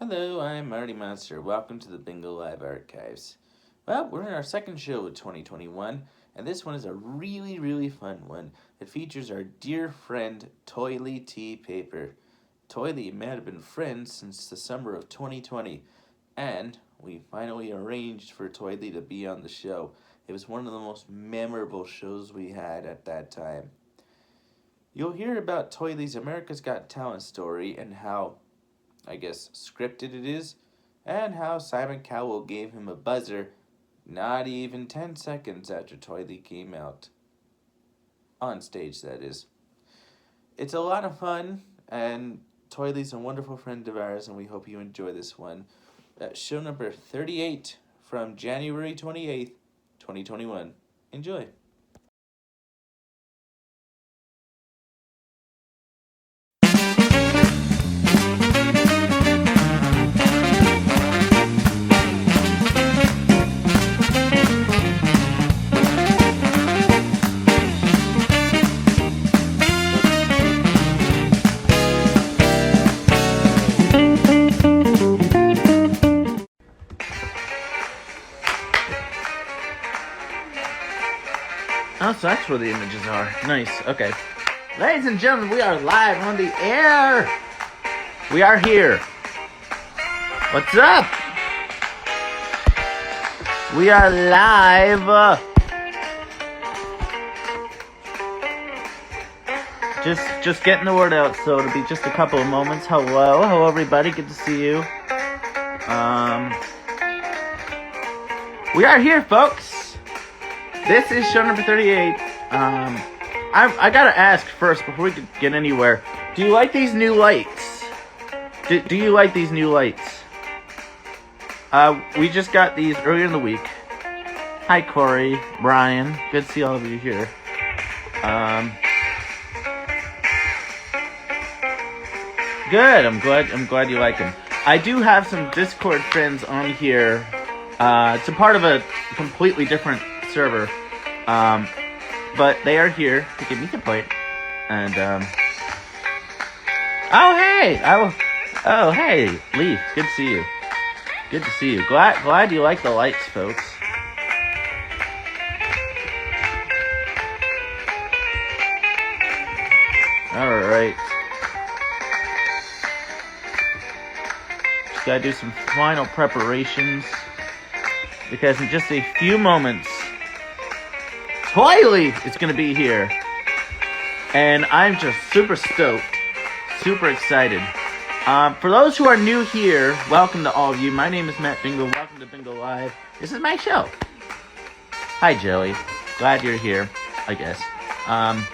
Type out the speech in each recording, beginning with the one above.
Hello, I'm Marty Monster. Welcome to the Bingel Live Archives. Well, we're in our second show of 2021, and this one is a really, really fun one. It features our dear friend, Toiley T. Paper. Toiley and Matt have been friends since the summer of 2020, and we finally arranged for Toiley to be on the show. It was one of the most memorable shows we had at that time. You'll hear about Toiley's America's Got Talent story and how, I guess, scripted it is, and how Simon Cowell gave him a buzzer not even 10 seconds after Toiley came out. On stage, that is. It's a lot of fun, and Toiley's a wonderful friend of ours, and we hope you enjoy this one. Show number 38 from January 28th, 2021. Enjoy. Oh, so that's where the images are. Nice, okay. Ladies and gentlemen, we are live on the air. We are here. What's up? We are live. Just getting the word out, so it'll be just a couple of moments. Hello everybody, good to see you. We are here, folks. This is show number 38. I gotta ask first, before we get anywhere, do you like these new lights? Do you like these new lights? We just got these earlier in the week. Hi, Corey, Brian. Good to see all of you here. Good. I'm glad you like them. I do have some Discord friends on here. It's a part of a completely different server, but they are here to give me support, and hey, Leaf, good to see you, glad you like the lights, folks. Alright, just gotta do some final preparations, because in just a few moments Toiley is going to be here, and I'm just super stoked, super excited. For those who are new here, welcome to all of you. My name is Matt Bingel. Welcome to Bingel Live. This is my show. Hi, Joey. Glad you're here, I guess. I'm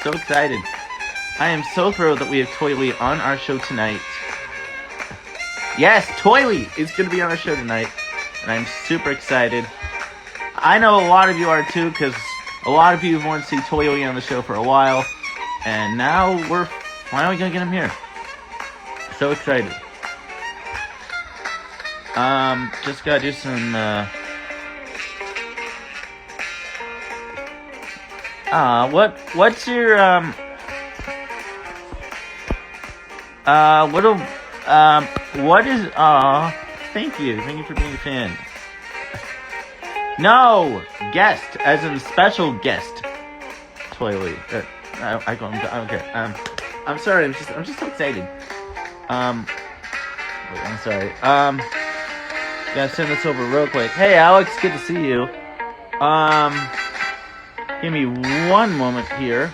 so excited. I am so thrilled that we have Toiley on our show tonight. Yes, Toiley is going to be on our show tonight, and I'm super excited. I know a lot of you are too, because a lot of you have wanted to see Toiley on the show for a while, and now we're finally going to get him here. So excited. Just got to do some, what's your, what is, thank you for being a fan. No, guest, as in special guest, Toiley. Okay. I'm sorry. I'm just so excited. Wait, I'm sorry. Gotta send this over real quick. Hey, Alex, good to see you. Give me one moment here.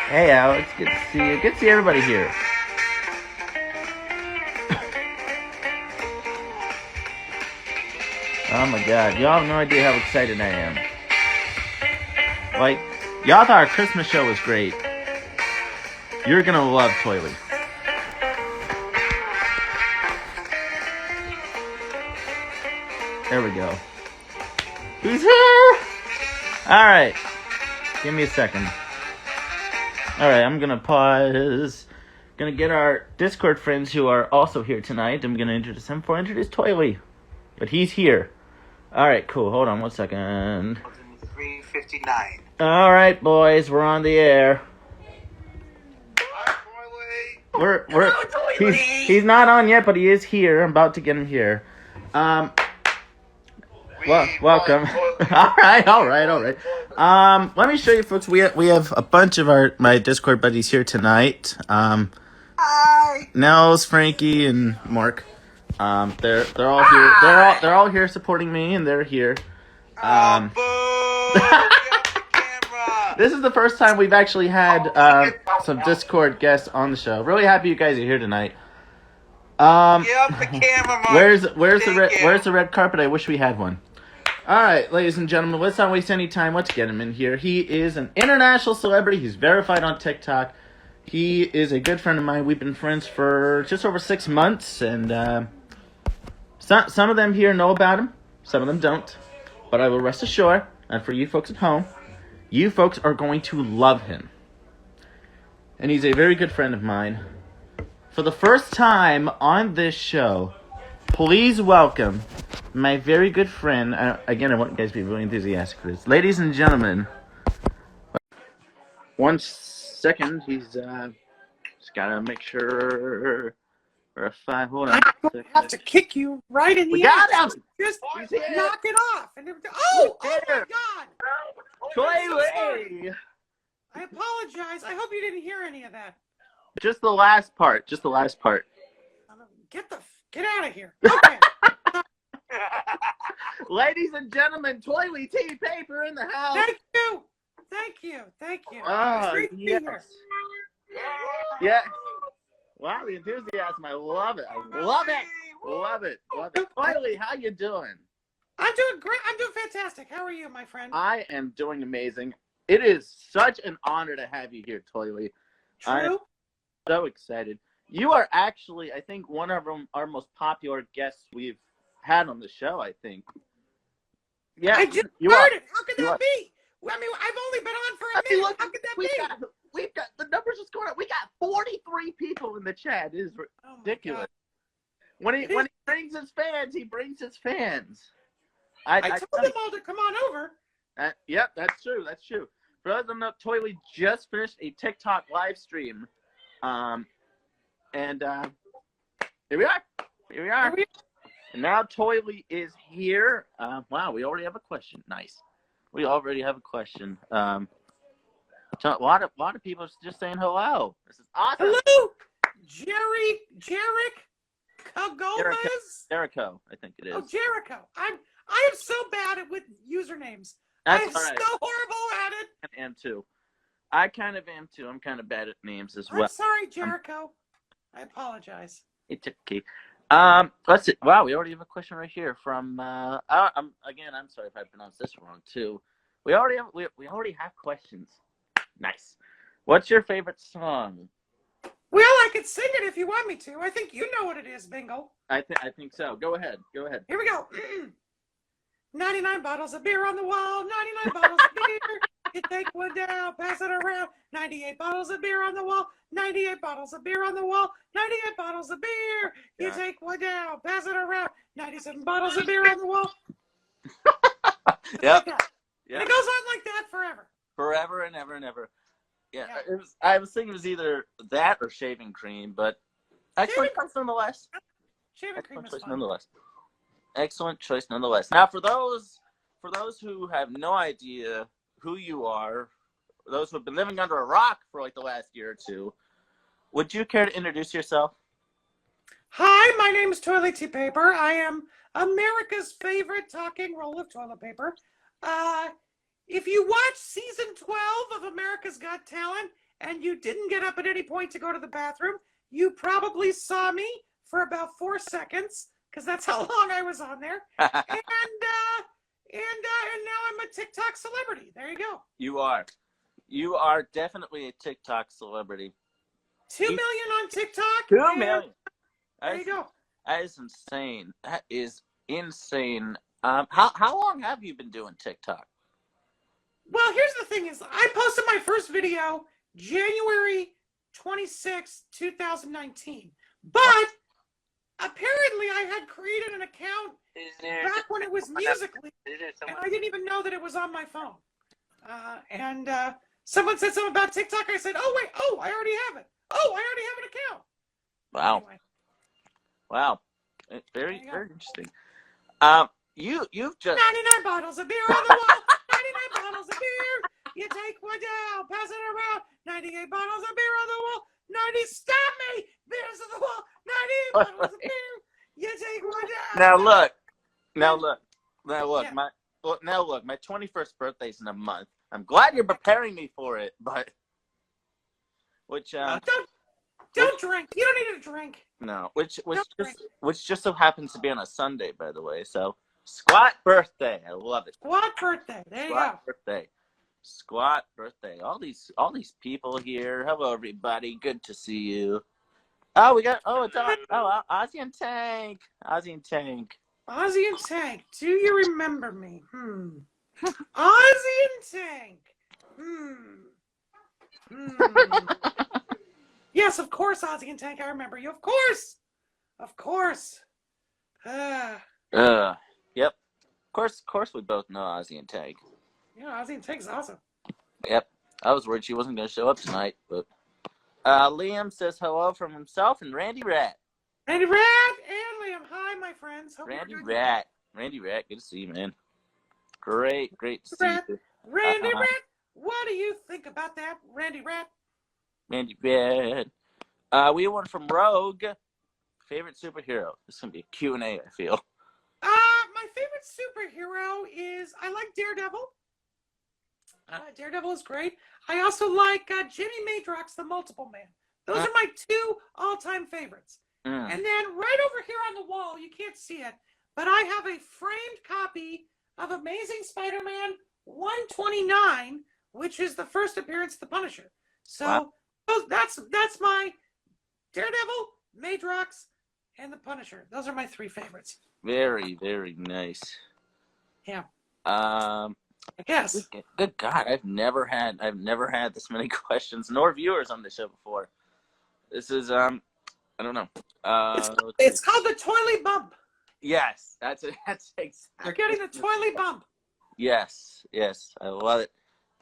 Hey, Alex, good to see you. Good to see everybody here. Oh my god, y'all have no idea how excited I am. Like, y'all thought our Christmas show was great. You're gonna love Toiley. There we go. He's here! Alright. Give me a second. Alright, I'm gonna pause. Gonna get our Discord friends who are also here tonight. I'm gonna introduce him before I introduce Toiley. But he's here. Alright, cool. Hold on one second. 359. All right, boys, we're on the air. Hi, Toiley. We're he's not on yet, but he is here. I'm about to get him here. Welcome. all right. Let me show you, folks. We have a bunch of my Discord buddies here tonight. Hi. Nels, Frankie, and Mark. They're all here. They're all here supporting me, and they're here. Boo! Get off the camera. This is the first time we've actually had some Discord guests on the show. Really happy you guys are here tonight. Get off the camera, Mark. Where's the red carpet? I wish we had one. All right, ladies and gentlemen, let's not waste any time. Let's get him in here. He is an international celebrity. He's verified on TikTok. He is a good friend of mine. We've been friends for just over 6 months, and some of them here know about him. Some of them don't. But I will rest assured, and for you folks at home, you folks are going to love him. And he's a very good friend of mine. For the first time on this show, please welcome my very good friend. Again, I want you guys to be really enthusiastic for this. Ladies and gentlemen, 1 second. He's just gotta make sure we're a 5. Hold on. I have to kick you right in the got ass. him! Just He's here. knock it off. And oh my here. God! Toiley! I apologize. I hope you didn't hear any of that. Just the last part. Get out of here. Okay. Ladies and gentlemen, Toiley Tea Paper in the house. Thank you. Oh, It's great to be here. Yeah. Wow, the enthusiasm. I love it. Toiley, how you doing? I'm doing great. I'm doing fantastic. How are you, my friend? I am doing amazing. It is such an honor to have you here, Toiley. True. So excited. You are actually, I think, one of our most popular guests we've had on the show, I think. Yeah, I just started. How could that be? I mean, I've only been on for a minute. Look, how could that be? We've got the numbers just going up. We got 43 people in the chat. It is ridiculous. When he brings his fans, he brings his fans. I told them all to come on over. Yep, that's true. For those that know, Toiley just finished a TikTok live stream. And here we are. And now Toiley is here. Wow, we already have a question. Nice. We already have a question. A lot of people just saying hello. This is awesome. Hello, Jarek Gomez. Jericho, I think it is. Oh, Jericho. I am so bad with usernames. That's I'm all right. so horrible at it. I am too. I kind of am too. I'm kind of bad at names as well. I'm sorry, Jericho. I apologize. It's okay. Let's see. Wow, we already have a question right here from. I'm sorry if I pronounced this wrong too. We already have questions. Nice. What's your favorite song? Well, I could sing it if you want me to. I think you know what it is, Bingel. I think so. Go ahead. Here we go. 99 bottles of beer on the wall. 99 bottles of beer. You take one down, pass it around. 98 bottles of beer on the wall. 98 bottles of beer on the wall. 98 bottles of beer. You take one down, pass it around. 97 bottles of beer on the wall. Yep. Like and it goes on like that forever. Forever and ever and ever. Yeah. I was thinking it was either that or shaving cream, but excellent choice nonetheless. Shaving cream is fun. Excellent choice nonetheless. Now, for those who have no idea who you are, those who have been living under a rock for like the last year or two, would you care to introduce yourself? Hi, my name is Toilet Tea Paper. I am America's favorite talking roll of toilet paper. If you watched season 12 of America's Got Talent and you didn't get up at any point to go to the bathroom, you probably saw me for about 4 seconds because that's how long I was on there. and now I'm a TikTok celebrity. There you go. You are definitely a TikTok celebrity. 2 million on TikTok. 2 million. There you go. That is insane. How long have you been doing TikTok? Well, here's the thing is I posted my first video January 26, 2019. But apparently I had created an account back when it was Musical.ly, and I didn't even know that it was on my phone. And someone said something about TikTok. I said, "Oh wait, I already have it. Oh, I already have an account." Wow. Anyway, Wow. Very interesting. You've just 99 bottles of beer on the wall. 99 bottles of beer. You take one down, pass it around. 98 bottles of beer on the wall. 90, stop me! Beers on the wall. 98 bottles of beer. You take one down. Now look. Yeah. My 21st birthday's in a month. I'm glad you're preparing me for it, but Don't drink. You don't need to drink. No, which just so happens to be on a Sunday, by the way. So squat birthday, I love it. Squat birthday. There you go. Squat birthday. All these people here. Hello, everybody. Good to see you. Oh, it's Ozzy and Tank. Ozzy and Tank. Do you remember me? Ozzy and Tank. Yes, of course, Ozzy and Tank. I remember you. Of course. Yep. Of course, we both know Ozzy and Tank. Yeah, Ozzy and Tank's awesome. Yep. I was worried she wasn't going to show up tonight, but Liam says hello from himself and Randy Rat. Randy Rat and Liam. Hi, my friends. Hope Randy Rat. Good to see you, man. Great to see you. Randy Rat. What do you think about that, Randy Rat? Randy Rat. We have one from Rogue. Favorite superhero. This is going to be a Q&A, I feel. My favorite superhero is, I like Daredevil. Daredevil is great. I also like Jimmy Madrox, the Multiple Man. Those are my two all-time favorites. And then right over here on the wall, you can't see it, but I have a framed copy of Amazing Spider-Man 129, which is the first appearance of the Punisher. So that's my Daredevil, Madrox, and the Punisher. Those are my three favorites. Very, very nice. Yeah. I guess. Good God, I've never had this many questions nor viewers on the show before. This is I don't know. It's called the Toiley Bump. Yes, that's exactly. You're getting the Toiley Bump. Yes, I love it.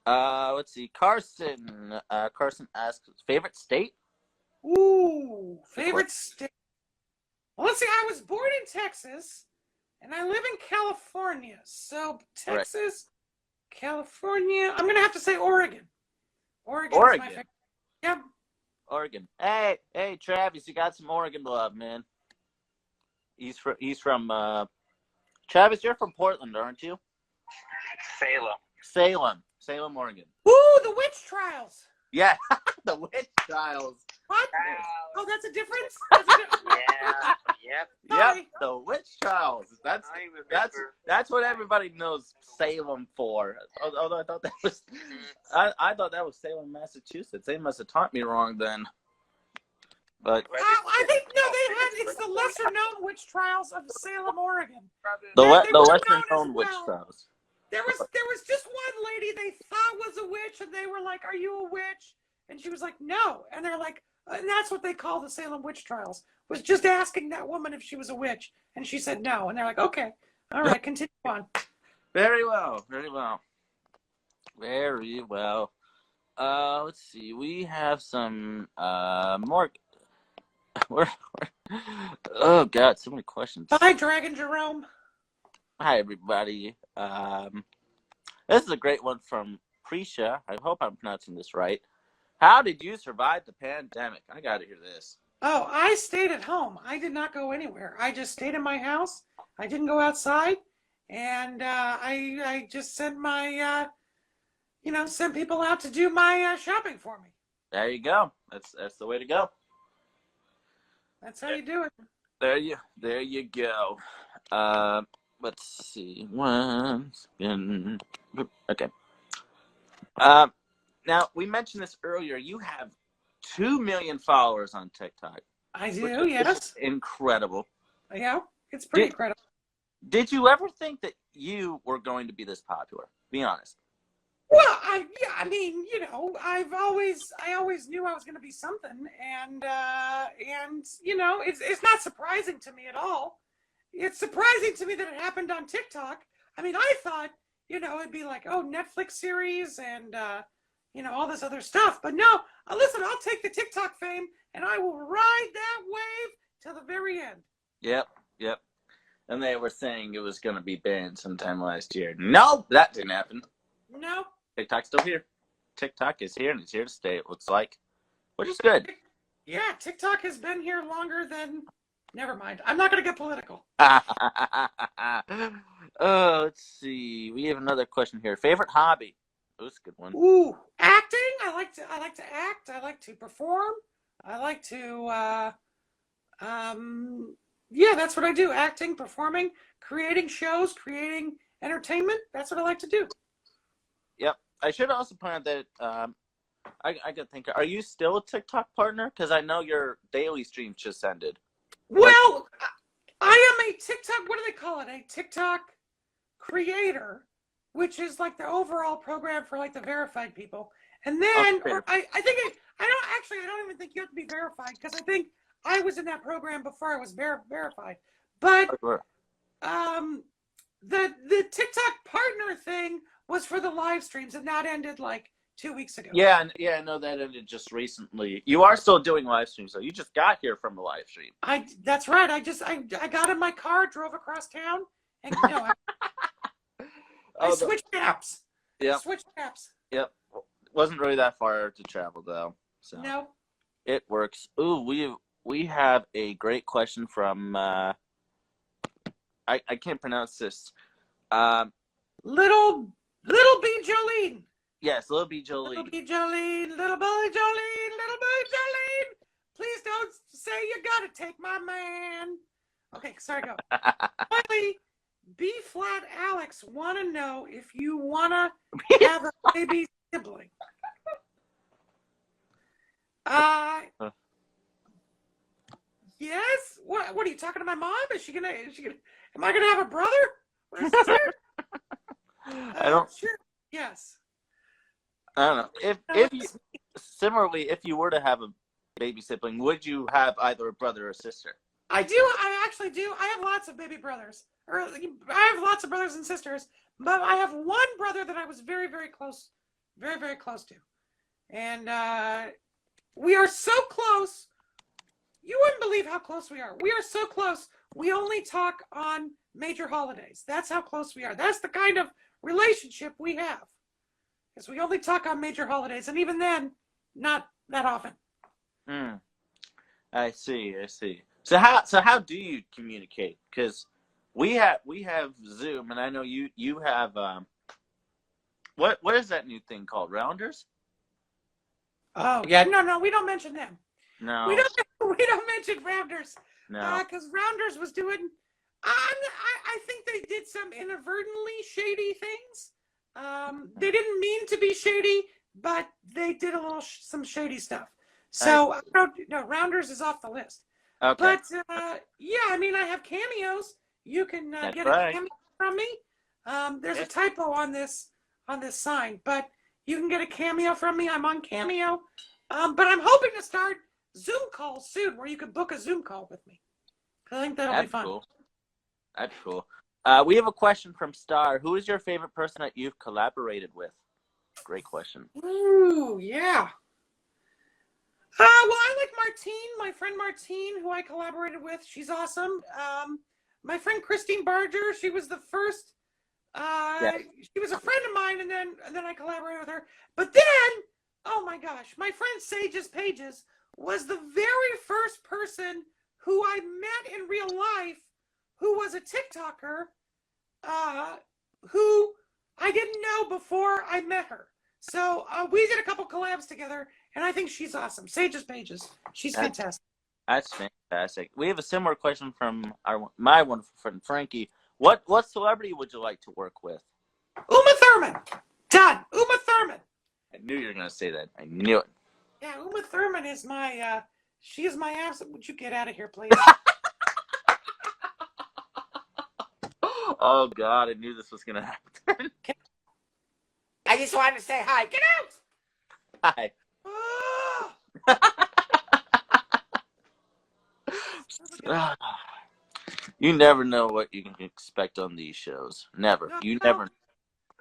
Let's see. Carson asks, favorite state? Ooh, favorite state. Well, let's see. I was born in Texas, and I live in California. So Texas, California. I'm gonna have to say Oregon. Oregon is my favorite. Yep. Oregon. Hey, Travis, you got some Oregon love, man. He's from Travis, you're from Portland, aren't you? Salem, Oregon. Ooh, the witch trials. Yeah, the witch trials. What? Oh, that's a difference? Yeah. Yep, the witch trials. That's what everybody knows Salem for. Although I thought that was I thought that was Salem, Massachusetts. They must have taught me wrong then. But I think it's the lesser known witch trials of Salem, Oregon. The lesser known witch trials. There was just one lady they thought was a witch, and they were like, "Are you a witch?" And she was like, "No." And they're like, and that's what they call the Salem witch trials. Was just asking that woman if she was a witch, and she said no. And they're like, "Okay, all right, continue on." Very well. Let's see. We have some more. Oh God, so many questions. Hi, Dragon Jerome. Hi, everybody. This is a great one from Prisha. I hope I'm pronouncing this right. How did you survive the pandemic? I got to hear this. Oh, I stayed at home. I did not go anywhere. I just stayed in my house. I didn't go outside, and I just sent my, sent people out to do my shopping for me. There you go. That's the way to go. That's how you do it. There you go. Let's see. Okay. Now we mentioned this earlier. You have 2 million followers on TikTok. I do. Yes. Incredible. Yeah, it's pretty incredible. Did you ever think that you were going to be this popular? Be honest. Well, I always knew I was going to be something, and it's not surprising to me at all. It's surprising to me that it happened on TikTok. I mean, I thought it'd be like, oh, Netflix series and, all this other stuff. But no, listen, I'll take the TikTok fame and I will ride that wave till the very end. Yep. And they were saying it was going to be banned sometime last year. No, that didn't happen. No. TikTok's still here. TikTok is here and it's here to stay, it looks like, which is good. Yeah, TikTok has been here longer than... Never mind. I'm not going to get political. Let's see. We have another question here. Favorite hobby? Oh, that's a good one. Ooh, acting. I like to act. I like to perform. I like to yeah, that's what I do. Acting, performing, creating shows, creating entertainment. That's what I like to do. Yep. I should also point out that I could think, are you still a TikTok partner? Because I know your daily stream just ended. Well, I am a TikTok, what do they call it? A TikTok creator, which is like the overall program for like the verified people. And then I don't even think you have to be verified, because I think I was in that program before I was verified. But the TikTok partner thing was for the live streams, and that ended like 2 weeks ago. Yeah, I know that ended just recently. You are still doing live streams, so you just got here from a live stream. That's right. I got in my car, drove across town, and I switched apps. Yep. Switched apps. Yep. Wasn't really that far to travel though. So no. It works. Ooh, we have a great question from I can't pronounce this. Little B Jolene. Yes, Little B Jolene. Little B Jolene, little boy Jolene, little boy Jolene. Please don't say you gotta take my man. Okay, sorry, go. Finally, B Flat Alex want to know if you want to have a baby sibling. Yes. What are you talking to my mom? Am I gonna have a brother or a sister? I don't. Sure. Yes. I don't know. If you were to have a baby sibling, would you have either a brother or sister? I do. I actually do. I have lots of baby brothers. I have lots of brothers and sisters, but I have one brother that I was very, very close to. And we are so close. You wouldn't believe how close we are. We are so close. We only talk on major holidays. That's how close we are. That's the kind of relationship we have. Because we only talk on major holidays, and even then, not that often. I see. So how do you communicate? Because we have Zoom, and I know you have what is that new thing called? Rounders? Oh yeah, no, we don't mention them. No, we don't mention Rounders. No, because Rounders was doing. I think they did some inadvertently shady things. They didn't mean to be shady, but they did some shady stuff. So Rounders is off the list. Okay. But yeah, I mean, I have cameos. You can get a cameo from me. There's a typo on this sign, but you can get a cameo from me. I'm on Cameo. But I'm hoping to start Zoom calls soon, where you can book a Zoom call with me. I think that'll be fun. Cool. That's cool. We have a question from Star. Who is your favorite person that you've collaborated with? Great question. Ooh, yeah. Well, I like Martine, my friend Martine, who I collaborated with. She's awesome. My friend Christine Barger, she was the first. She was a friend of mine, and then I collaborated with her. But then, oh my gosh, my friend Sage's Pages was the very first person who I met in real life, who was a TikToker, who I didn't know before I met her. So we did a couple collabs together, and I think she's awesome. Sage's Pages. She's fantastic. That's fantastic. We have a similar question from my wonderful friend Frankie. What celebrity would you like to work with? Uma Thurman. Done. Uma Thurman. I knew you were going to say that. I knew it. Yeah, Uma Thurman is my, she is my absolute, would you get out of here, please? Oh, God, I knew this was going to happen. I just wanted to say hi. Get out! Hi. Oh. You never know what you can expect on these shows. Never. No, you never.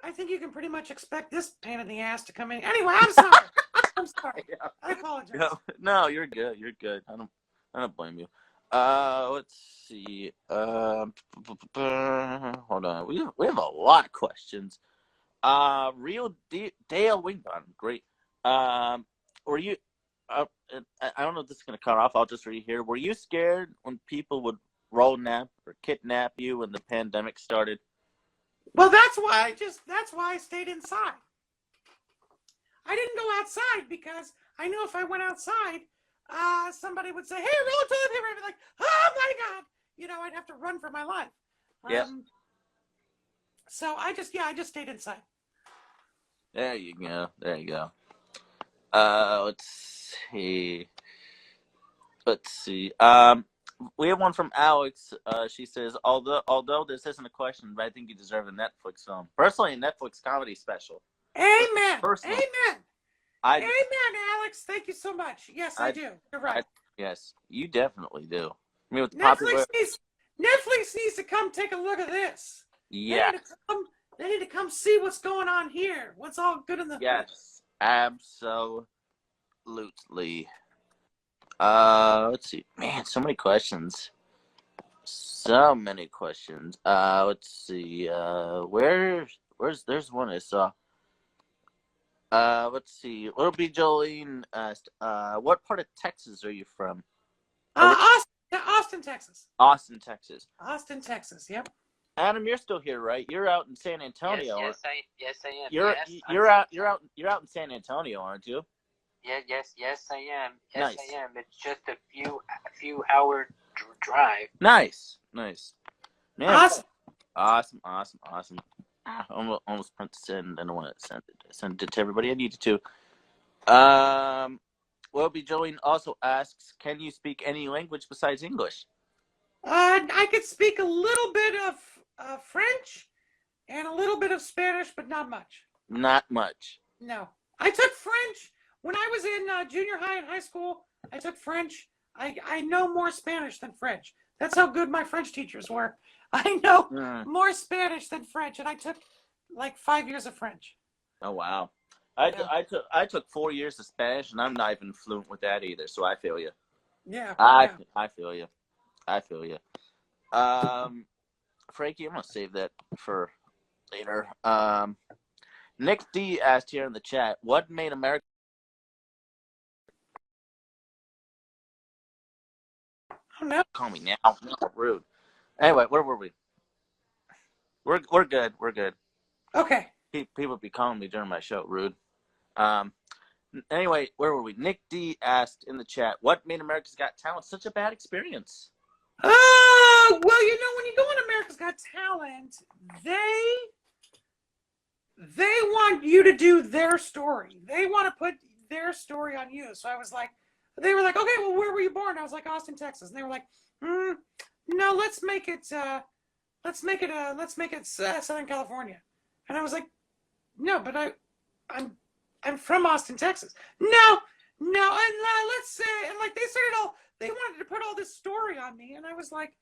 I think you can pretty much expect this pain in the ass to come in. Anyway, I'm sorry. I'm sorry. Yeah. I apologize. No, you're good. You're good. I don't blame you. Let's see. Hold on. We have a lot of questions. Real Dale Wingbottom, great. Were you? I don't know if this is gonna cut off. I'll just read here. Were you scared when people would roll nap or kidnap you when the pandemic started? Well, that's why I stayed inside. I didn't go outside because I knew if I went outside, somebody would say, "Hey, roll toilet paper." I'd be like, "Oh my God!" I'd have to run for my life. Yeah. So I just stayed inside. There you go. Let's see. We have one from Alex. She says, although this isn't a question, but I think you deserve a Netflix film. Personally, a Netflix comedy special. Amen. Personally, Amen. Amen, Alex. Thank you so much. Yes, I do. You're right. Yes, you definitely do. I mean, with Netflix needs to come take a look at this. Yeah. They need to come see what's going on here. What's all good in the Yes, absolutely. Let's see. Man, so many questions. Let's see. There's one I saw. Let's see. Little B. Jolene asked, what part of Texas are you from? Austin, Texas. Austin, Texas. Austin, Texas. Yep. Adam, you're still here, right? You're out in San Antonio. Yes, I am. You're out in San Antonio, aren't you? Yes, I am. Nice. I am. It's just a few hour drive. Nice. Man, Awesome. Awesome. I almost meant to send. I don't want to send it to everybody. I needed to. Welby Jolene also asks, can you speak any language besides English? I could speak a little bit of French and a little bit of Spanish, but not much. Not much. No. I took French when I was in junior high and high school. I took French. I know more Spanish than French. That's how good my French teachers were. I know more Spanish than French, and I took like 5 years of French. Oh wow! I took 4 years of Spanish, and I'm not even fluent with that either. So I feel you. Yeah. I feel you. Frankie, I'm gonna save that for later. Nick D asked here in the chat, what made America? Oh no! Call me now. No, rude. Anyway, where were we? We're good. Okay. People be calling me during my show. Rude. Anyway, where were we? Nick D asked in the chat, what made America's Got Talent such a bad experience? Oh, well, when you go on America's Got Talent, they want you to do their story. They want to put their story on you. So they were like, okay, well, where were you born? I was like, Austin, Texas. And they were like, no, let's make it Southern California. And I was like, no, but I'm from Austin, Texas. No, and let's say, and like they wanted to put all this story on me, and I was like,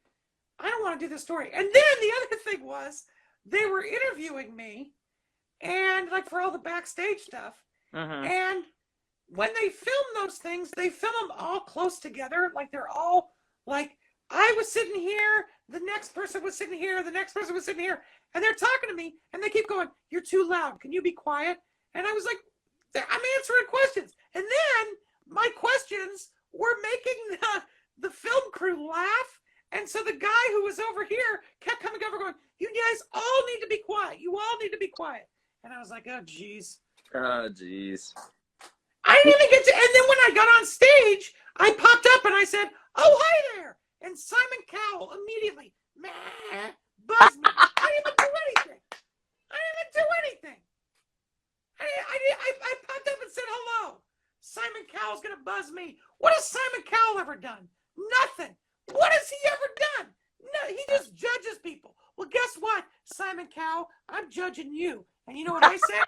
I don't want to do this story. And then the other thing was, they were interviewing me, and like for all the backstage stuff, and when they film those things, they film them all close together, like they're all like, I was sitting here, the next person was sitting here, the next person was sitting here, and they're talking to me, and they keep going, you're too loud, can you be quiet? And I was like, I'm answering questions. And then my questions were making the film crew laugh. And so the guy who was over here kept coming over going, you guys all need to be quiet. You all need to be quiet. And I was like, oh, geez. Oh, geez. I didn't even get to, and then when I got on stage, I popped up and I said, oh, hi there. And Simon Cowell immediately, buzzed me. I didn't even do anything. I popped up and said hello. Simon Cowell's going to buzz me. What has Simon Cowell ever done? Nothing. What has he ever done? No, he just judges people. Well, guess what, Simon Cowell? I'm judging you. And you know what I said?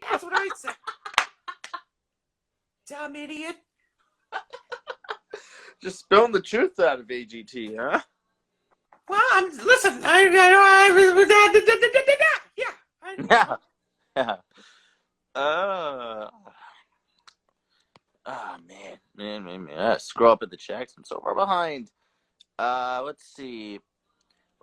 That's what I said. Dumb idiot. Just spilling the truth out of AGT, huh? Well, listen. Yeah. Yeah. Yeah. Uh, man. Scroll up at the checks. I'm so far behind. Let's see.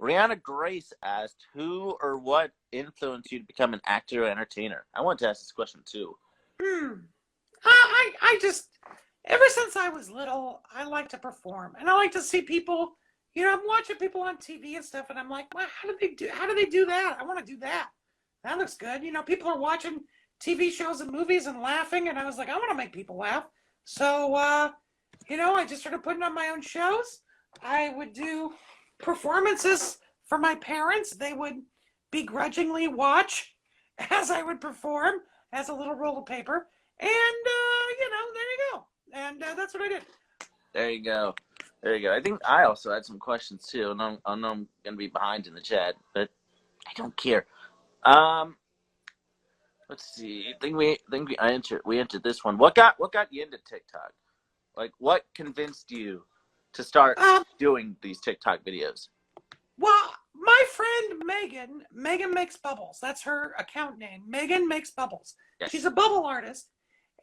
Rihanna Grace asked, "Who or what influenced you to become an actor or entertainer?" I want to ask this question too. I just, ever since I was little, I like to perform, and I like to see people. I'm watching people on TV and stuff, and I'm like, wow, how do they do that? I want to do that. That looks good. People are watching TV shows and movies and laughing, and I was like, I want to make people laugh. So, I just started putting on my own shows. I would do performances for my parents. They would begrudgingly watch as I would perform as a little roll of paper. And, there you go. And that's what I did. There you go. I think I also had some questions too, and I know I'm gonna be behind in the chat, but I don't care. Let's see. I think we entered this one. What got you into TikTok? Like, what convinced you to start doing these TikTok videos? Well, my friend Megan Makes Bubbles. That's her account name. Megan Makes Bubbles. Yes. She's a bubble artist.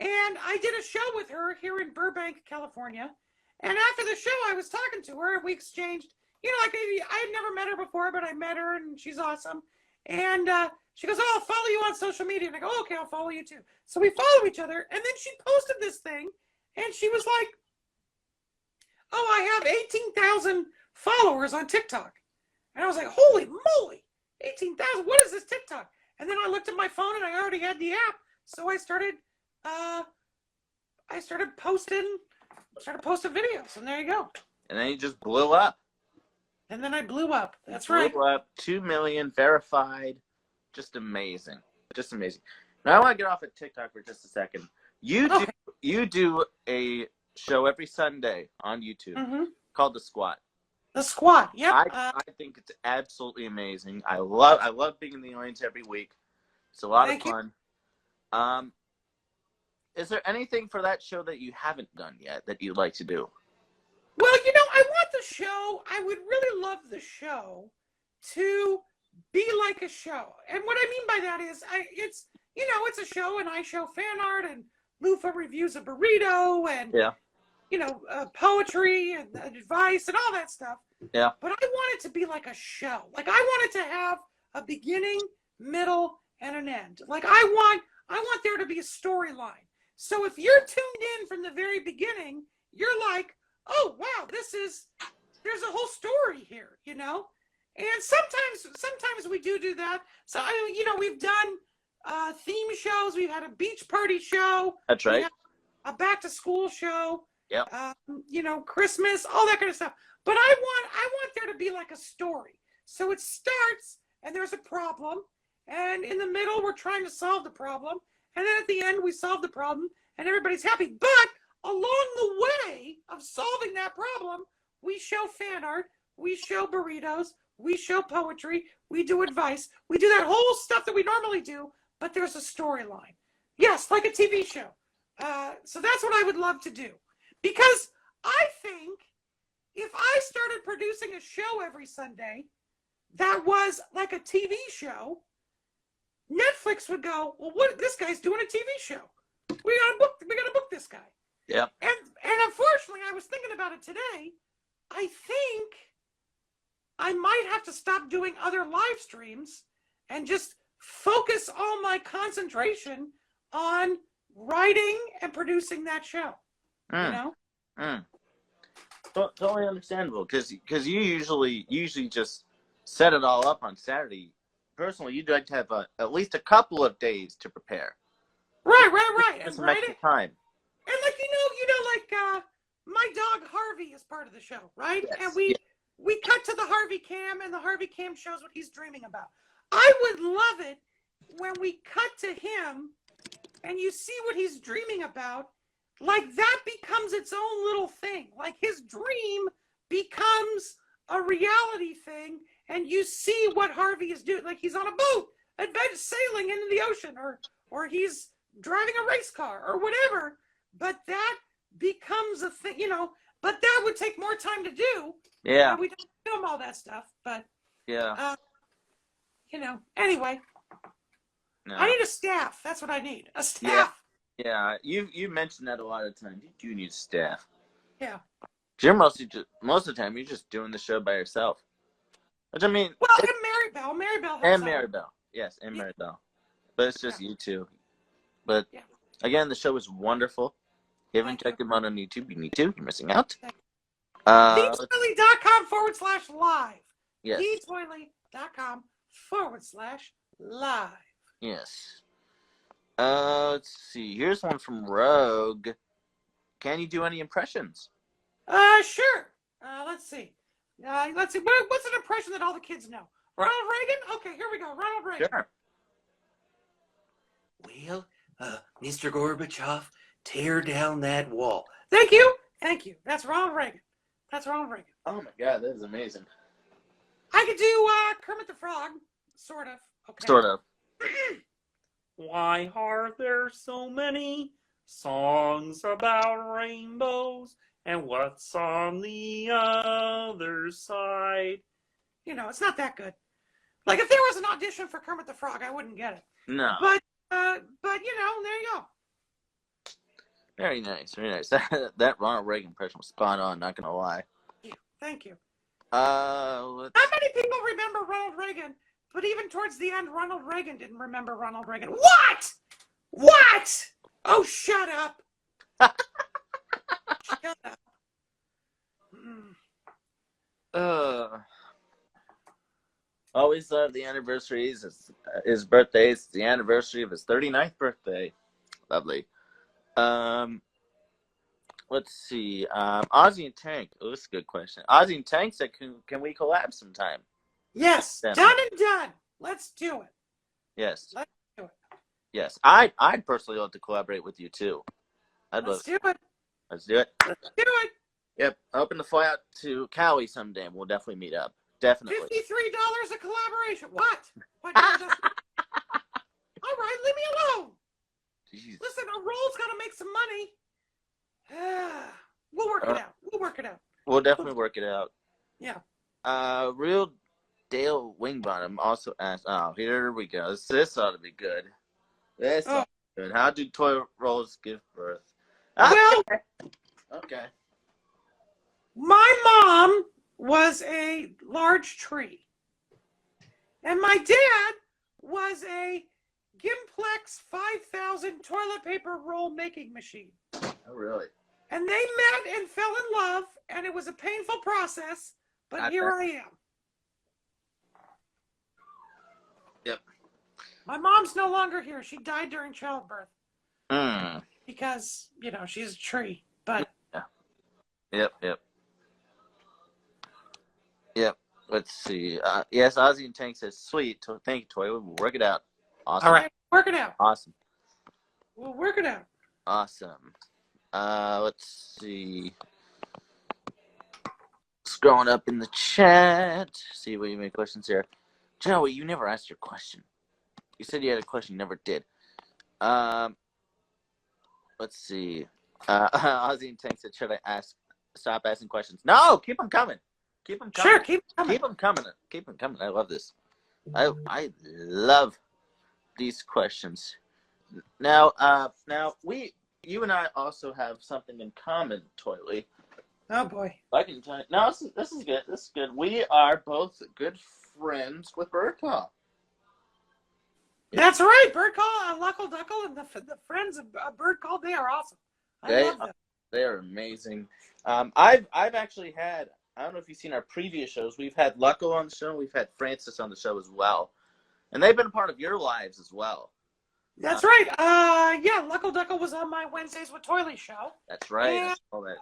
And I did a show with her here in Burbank, California. And after the show, I was talking to her, and we exchanged, like I had never met her before, but I met her, and she's awesome. And she goes, "Oh, I'll follow you on social media." And I go, "Okay, I'll follow you too." So we follow each other, and then she posted this thing, and she was like, "Oh, I have 18,000 followers on TikTok." And I was like, "Holy moly, 18,000, what is this TikTok?" And then I looked at my phone, and I already had the app. So I started posting videos, and there you go. And then you just blew up. And then I blew up. That's right. Blew up, 2 million verified. Just amazing. Now I want to get off at TikTok for just a second. You do a show every Sunday on YouTube called The Squat. The Squat, yep. I think it's absolutely amazing. I love being in the audience every week. It's a lot of fun. Is there anything for that show that you haven't done yet that you'd like to do? Well, I would really love the show to be like a show. And what I mean by that is, it's a show, and I show fan art, and Lufa reviews a burrito, and, poetry, and advice, and all that stuff. Yeah. But I want it to be like a show. Like, I want it to have a beginning, middle, and an end. Like, I want there to be a storyline. So if you're tuned in from the very beginning, you're like, "Oh, wow, there's a whole story here, And sometimes we do that. So, we've done theme shows. We've had a beach party show. That's right. A back to school show. Yeah. Christmas, all that kind of stuff. But I want there to be like a story. So it starts, and there's a problem. And in the middle, we're trying to solve the problem. And then at the end, we solve the problem, and everybody's happy. But along the way of solving that problem, we show fan art, we show burritos, we show poetry, we do advice. We do that whole stuff that we normally do, but there's a storyline. Yes, like a TV show. So that's what I would love to do. Because I think if I started producing a show every Sunday that was like a TV show, Netflix would go, "Well, this guy's doing a TV show. We gotta book this guy." Yeah. And unfortunately, I was thinking about it today. I think I might have to stop doing other live streams and just focus all my concentration on writing and producing that show. Totally understandable, because you usually just set it all up on Saturday. Personally, you'd like to have at least a couple of days to prepare. Right. Just some extra time. And my dog Harvey is part of the show, right? Yes. And we cut to the Harvey cam, and the Harvey cam shows what he's dreaming about. I would love it when we cut to him, and you see what he's dreaming about. Like, that becomes its own little thing. Like, his dream becomes a reality thing, and you see what Harvey is doing. Like, he's on a boat, sailing into the ocean, or he's driving a race car, or whatever. But that becomes a thing, But that would take more time to do. Yeah. We don't film all that stuff, but yeah. Anyway. No. I need a staff. That's what I need. A staff. Yeah. You mentioned that a lot of times. You do need staff. Yeah. You're most of the time you're just doing the show by yourself. Which I mean, well, and Maribel. Maribel helps and out. Maribel. Yes, and Maribel. But it's just you two. But Yeah. again, the show is wonderful. If you haven't checked them out on YouTube, you need to. You're missing out. TheToiley.com/live. Yes. TheToiley.com/live. Yes. Let's see. Here's one from Rogue. Can you do any impressions? Sure. Let's see. What's an impression that all the kids know? Ronald Reagan? Okay, here we go. Ronald Reagan. Sure. Well, Mr. Gorbachev, tear down that wall. Thank you. That's Ronald Reagan. Oh my God, that is amazing. I could do Kermit the Frog, sort of. Okay. Sort of. Why are there so many songs about rainbows? And what's on the other side? You know, it's not that good. Like, if there was an audition for Kermit the Frog, I wouldn't get it. No. But you know, there you go. Very nice. That Ronald Reagan impression was spot on, not gonna lie. Thank you. How many people remember Ronald Reagan? But even towards the end, Ronald Reagan didn't remember Ronald Reagan. What? Oh, shut up. Shut up. Always love the anniversaries. His birthday is the anniversary of his 39th birthday. Lovely. Let's see. Ozzy and Tank. Oh, this is a good question. Ozzy and Tank said, can we collab sometime? Yes. Yeah. Done and done. Let's do it. Yes. Let's do it. Yes. I'd personally love to collaborate with you too. Let's do it. Let's do it. Let's do it. Yep. Hoping to fly out to Cali someday, and we'll definitely meet up. Definitely. $53 a collaboration. What? All right, leave me alone. Jeez. Listen, a roll's got to make some money. We'll work it out. We'll definitely work it out. Yeah. Real Dale Wingbottom also asked, oh, here we go. This ought to be good. This ought to be good. How do toy rolls give birth? Well, okay. My mom was a large tree. And my dad was a Gimplex 5000 toilet paper roll making machine. Oh, really? And they met and fell in love, and it was a painful process, but here I am. Yep. My mom's no longer here. She died during childbirth. Mm. Because, you know, she's a tree. But Yep. Let's see. Yes, Ozzy and Tank says, sweet. Thank you, Toy. We'll work it out. Awesome. All right. Work it out. Awesome. We'll work it out. Awesome. Let's see. Scrolling up in the chat. See what you make questions here. Joey, you never asked your question. You said you had a question, you never did. Let's see. Ozzy and Tank said, should I stop asking questions? No, keep them coming. Sure, keep them coming. Keep them coming. I love this. I love these questions. Now, you and I also have something in common, Toiley. Oh boy. I can tell you. No, this is good. This is good. We are both good friends with Bird Call. That's right. Bird Call, Luckle Duckle, and the friends of Bird Call, they are awesome. I love them. They are amazing. I've actually had, I don't know if you've seen our previous shows, we've had Luckle on the show, we've had Francis on the show as well. And they've been a part of your lives as well. That's right. Yeah, Luckle Duckle was on my Wednesdays with Toiley show. That's right. And, all that.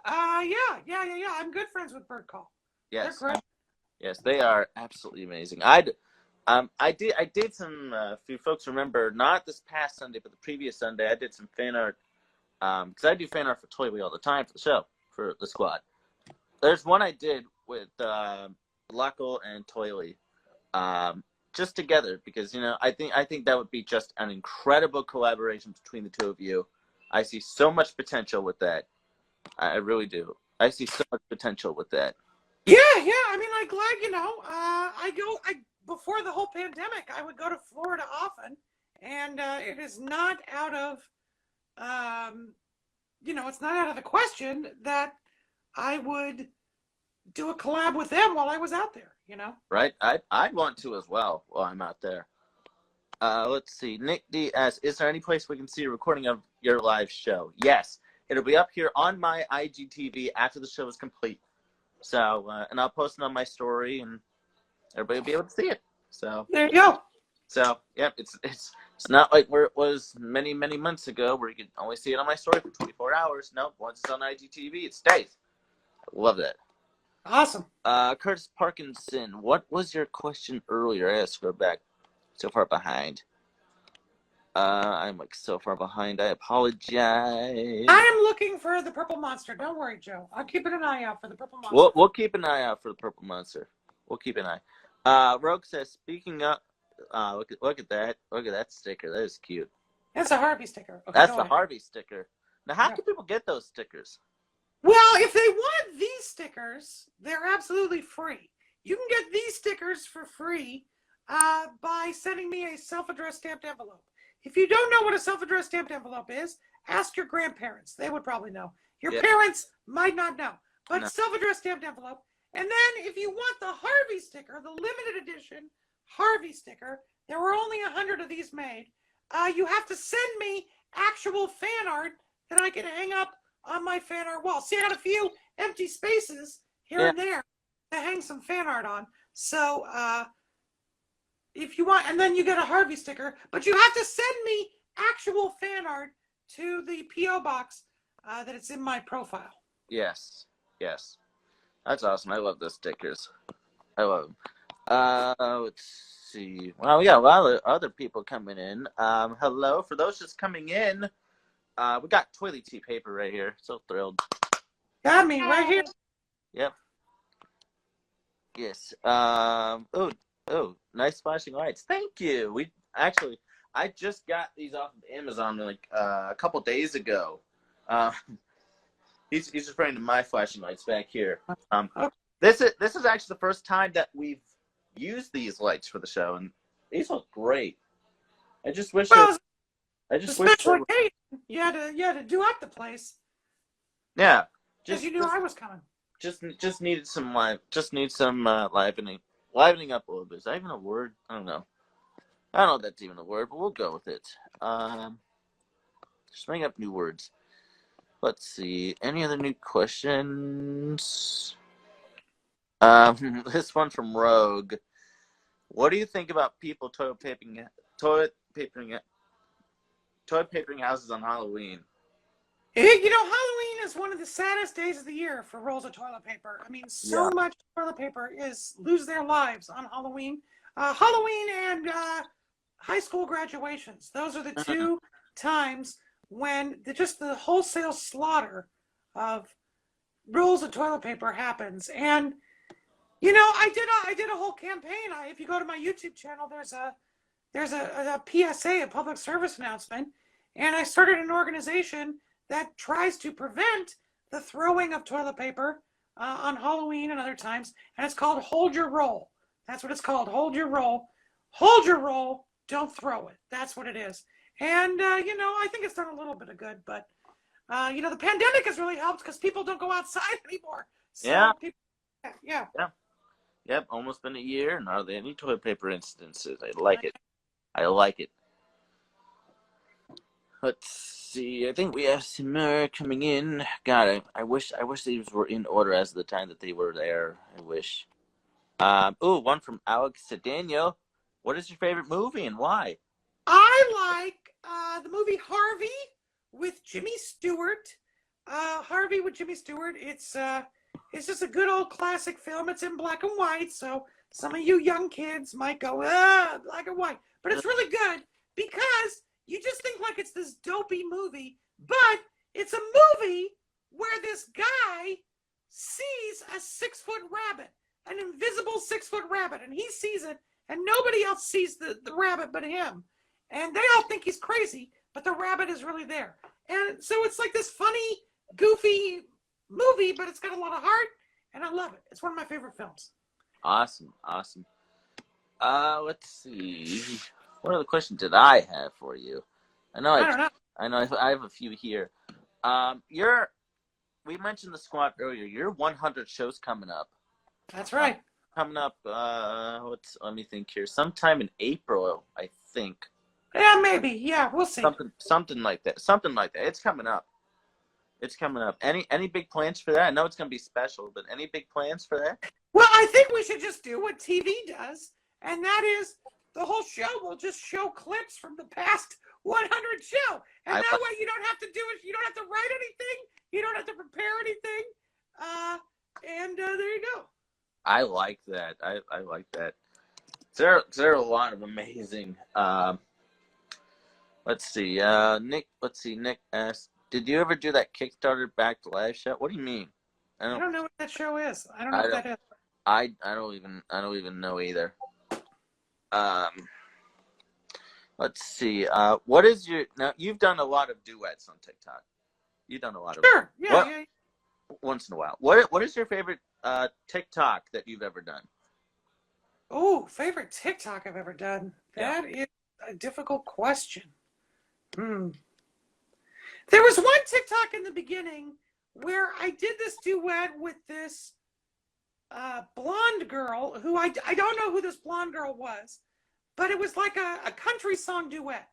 Yeah. I'm good friends with Bird Call. Yes. They're great. Yes, they are absolutely amazing. I did some. If you folks remember, not this past Sunday, but the previous Sunday, I did some fan art. Because I do fan art for Toiley all the time for the show, for the squad. There's one I did with Luckle and Toiley. Just together, because I think that would be just an incredible collaboration between the two of you. I see so much potential with that. I really do. I see so much potential with that. Yeah. I mean, I'm glad, before the whole pandemic, I would go to Florida often, And it is not out of, it's not out of the question that I would do a collab with them while I was out there, Right? I'd want to as well while I'm out there. Let's see. Nick D asks, is there any place we can see a recording of your live show? Yes. It'll be up here on my IGTV after the show is complete. So, and I'll post it on my story, and everybody will be able to see it. So there you go. So, yeah, it's not like where it was many, many months ago where you could only see it on my story for 24 hours. Nope, once it's on IGTV, it stays. I love that. Awesome. Curtis Parkinson, what was your question earlier? I scroll back so far behind. I'm like so far behind. I apologize. I'm looking for the purple monster. Don't worry, Joe. I'm keeping an eye out for the purple monster. We'll keep an eye out for the purple monster. We'll keep an eye. Rogue says, speaking of, look at that. Look at that sticker. That is cute. That's a Harvey sticker. Okay, That's the Harvey sticker. Now, how can people get those stickers? Well, if they want these stickers, they're absolutely free. You can get these stickers for free by sending me a self-addressed stamped envelope. If you don't know what a self-addressed stamped envelope is, ask your grandparents. They would probably know. Your parents might not know. But self-addressed stamped envelope. And then if you want the Harvey sticker, the limited edition Harvey sticker, there were only 100 of these made. You have to send me actual fan art that I can hang up on my fan art wall. See, I got a few empty spaces here and there to hang some fan art on. So if you want, and then you get a Harvey sticker, but you have to send me actual fan art to the P.O. box that it's in my profile. Yes. That's awesome. I love the stickers. I love them. Let's see. Well, we got a lot of other people coming in. Hello. For those just coming in, we got Toiley Tea paper right here. So thrilled. Got me right here. Yep. Yes. Oh, nice flashing lights. Thank you. I just got these off of Amazon like a couple days ago. He's referring to my flashing lights back here. This is actually the first time that we've used these lights for the show, and these look great. I just wish. You had to do up the place. Yeah. Because you knew I was coming. Just needed some livening up a little bit. Is that even a word? I don't know if that's even a word, but we'll go with it. Just bring up new words. Let's see. Any other new questions? This one from Rogue. What do you think about people toilet papering houses on Halloween? Halloween is one of the saddest days of the year for rolls of toilet paper. I mean, so much toilet paper lose their lives on Halloween. Halloween and high school graduations. Those are the two times when the wholesale slaughter of rolls of toilet paper happens. And, I did a whole campaign. If you go to my YouTube channel, there's a PSA, a public service announcement. And I started an organization that tries to prevent the throwing of toilet paper on Halloween and other times. And it's called Hold Your Roll. That's what it's called. Hold your roll. Hold your roll. Don't throw it. That's what it is. And, I think it's done a little bit of good. But, the pandemic has really helped because people don't go outside anymore. So Yep, almost been a year. Not hardly any toilet paper instances. I like it. Let's see. I think we have some more coming in. God, I wish these were in order as of the time that they were there. I wish. One from Alex Sedano. What is your favorite movie and why? I like the movie Harvey with Jimmy Stewart. Harvey with Jimmy Stewart. It's just a good old classic film. It's in black and white, so some of you young kids might go, black and white. But it's really good because you just think like it's this dopey movie, but it's a movie where this guy sees a 6-foot rabbit, an invisible 6-foot rabbit, and he sees it, and nobody else sees the rabbit but him. And they all think he's crazy, but the rabbit is really there. And so it's like this funny, goofy movie, but it's got a lot of heart, and I love it. It's one of my favorite films. Awesome. Let's see. What other questions did I have for you? I know I don't know. I have a few here. We mentioned the squad earlier. Your 100 show's coming up. That's right. Coming up. Let me think here. Sometime in April, I think. Yeah, maybe. Yeah, we'll see. Something like that. Something like that. It's coming up. It's coming up. Any big plans for that? I know it's gonna be special, but any big plans for that? Well, I think we should just do what TV does, and that is the whole show will just show clips from the past 100 show, and that way you don't have to do it. You don't have to write anything. You don't have to prepare anything. There you go. I like that. I like that. There are a lot of amazing. Let's see. Nick asked, "Did you ever do that Kickstarter Back to Live show?" What do you mean? I don't know what that show is. I don't know what that is. I don't even know either. Let's see. What is your now? You've done a lot of duets on TikTok. You've done a lot of. Sure. Yeah. Once in a while. What is your favorite TikTok that you've ever done? Oh, favorite TikTok I've ever done. That is a difficult question. There was one TikTok in the beginning where I did this duet with this blonde girl who I don't know who this blonde girl was, but it was like a country song duet.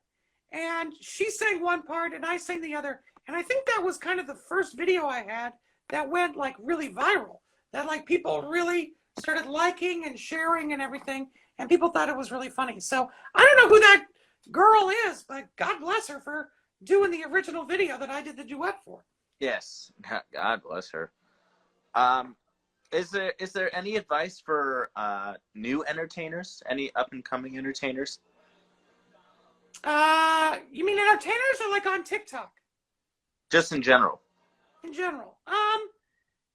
And she sang one part and I sang the other. And I think that was kind of the first video I had that went like really viral, that like people really started liking and sharing and everything. And people thought it was really funny. So I don't know who that girl is, but God bless her for doing the original video that I did the duet for. Yes, God bless her. Is there any advice for new entertainers? Any up and coming entertainers? You mean entertainers or like on TikTok? Just in general. In general.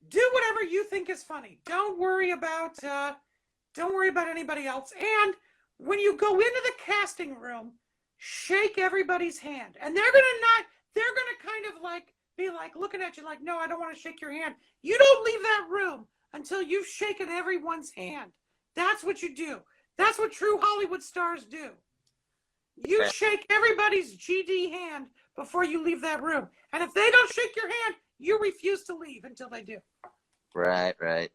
Do whatever you think is funny. Don't worry about anybody else. And when you go into the casting room, shake everybody's hand. And they're gonna kind of like be like looking at you like, no, I don't want to shake your hand. You don't leave that room until you've shaken everyone's hand. That's what you do. That's what true Hollywood stars do. You shake everybody's GD hand before you leave that room. And if they don't shake your hand, you refuse to leave until they do. Right.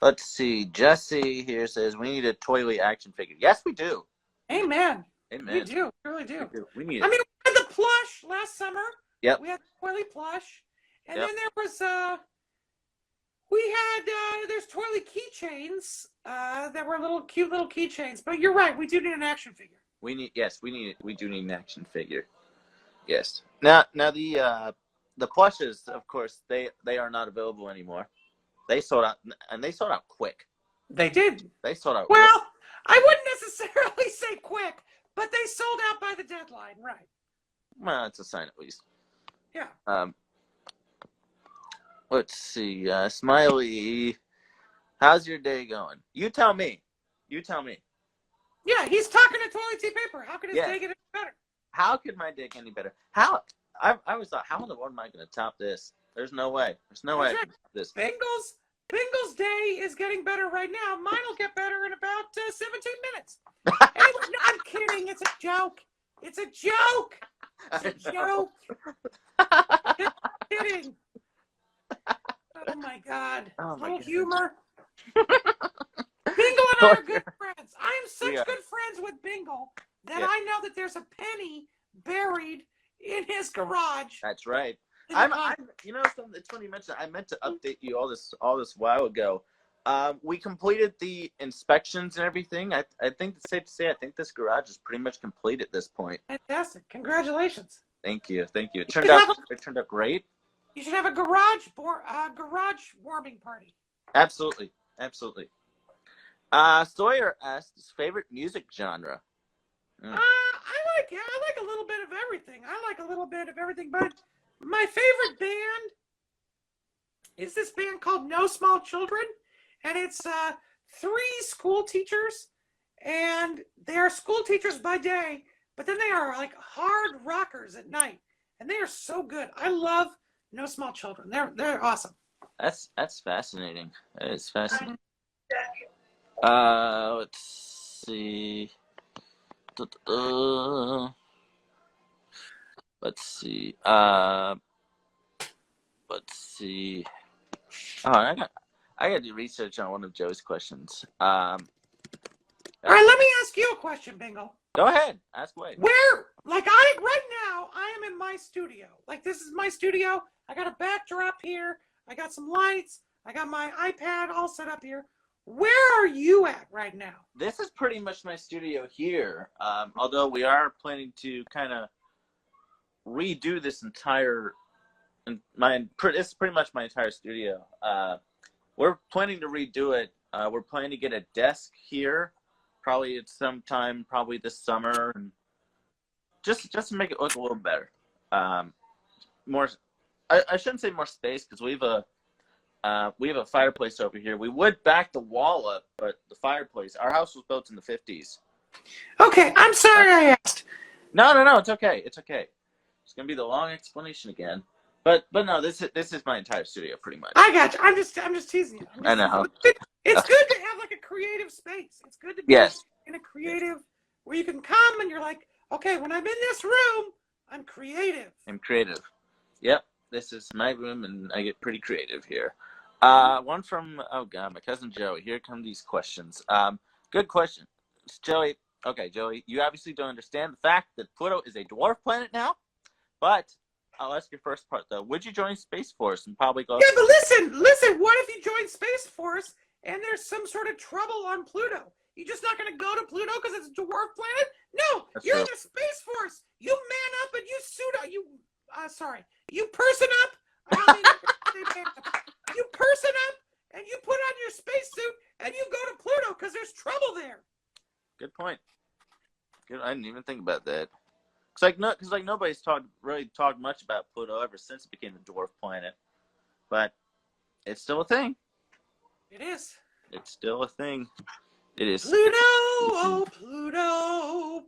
Let's see. Jesse here says, we need a Toiley action figure. Yes, we do. Amen. We do. We really do. We need I mean, we had the plush last summer. Yep. We had the Toiley plush. And then there was, there's Toiley keychains that were cute little keychains. But you're right. We do need an action figure. We do need an action figure. Yes. Now the plushes, of course, they are not available anymore. They sold out, and they sold out quick. They did. They sold out. Well, I wouldn't necessarily say quick, but they sold out by the deadline, right? Well, that's a sign at least. Yeah. Let's see. Smiley, how's your day going? You tell me. Yeah, he's talking to Toilet Paper. How could his day get any better? How could my day get any better? I always thought, how in the world am I going to top this? There's no way. There's no way I can top this. Bingel's day is getting better right now. Mine will get better in about 17 minutes. Anyway, no, I'm kidding. It's a joke. It's a joke. Just kidding. Oh my God. Oh my little God. Humor. Bingel and I are good friends. I am such good friends with Bingel that I know that there's a penny buried in his garage. That's right. I'm you know something, it's funny you mentioned that. I meant to update you all this while ago. We completed the inspections and everything. I think it's safe to say I think this garage is pretty much complete at this point. Fantastic. Congratulations. Thank you. It turned out great. You should have a garage warming party. Absolutely. Sawyer asked his favorite music genre. I like a little bit of everything. But my favorite band is this band called No Small Children, and it's 3 school teachers, and they are school teachers by day, but then they are like hard rockers at night, and they are so good. I love No Small Children. They're awesome. That's fascinating. That is fascinating. Let's see. Let's see. Let's see. Oh, I got to do research on one of Joe's questions. All right, let me ask you a question, Bingel. Go ahead. Ask away. Right now, I am in my studio. Like, this is my studio. I got a backdrop here. I got some lights. I got my iPad all set up here. Where are you at right now? This is pretty much my studio here. Although we are planning to kind of redo this entire, this is pretty much my entire studio. We're planning to redo it. We're planning to get a desk here. Probably at some time, probably this summer, and just to make it look a little better. More, I shouldn't say more space, because we have a fireplace over here. We would back the wall up, but the fireplace. Our house was built in the 50s. Okay, I'm sorry I asked. No, it's okay. It's okay. It's gonna be the long explanation again. But no, this is my entire studio pretty much. I got you. I'm just teasing you. I know. It's good to have like a creative space. It's good to be in a creative where you can come and you're like, okay, when I'm in this room, I'm creative. I'm creative. Yep. This is my room, and I get pretty creative here. One from my cousin Joey. Here come these questions. Good question, Joey. Okay, Joey, you obviously don't understand the fact that Pluto is a dwarf planet now, but I'll ask your first part though. Would you join Space Force and probably go? Yeah, but listen. What if you join Space Force and there's some sort of trouble on Pluto? You're just not going to go to Pluto because it's a dwarf planet? No, you're in the Space Force. You man up and you suit up. You person up. I don't mean to say man up. You person up and you put on your spacesuit and you go to Pluto because there's trouble there. Good point. Good. I didn't even think about that. Because nobody's really talked much about Pluto ever since it became a dwarf planet, but it's still a thing. It is. It's still a thing. It is. Pluto, oh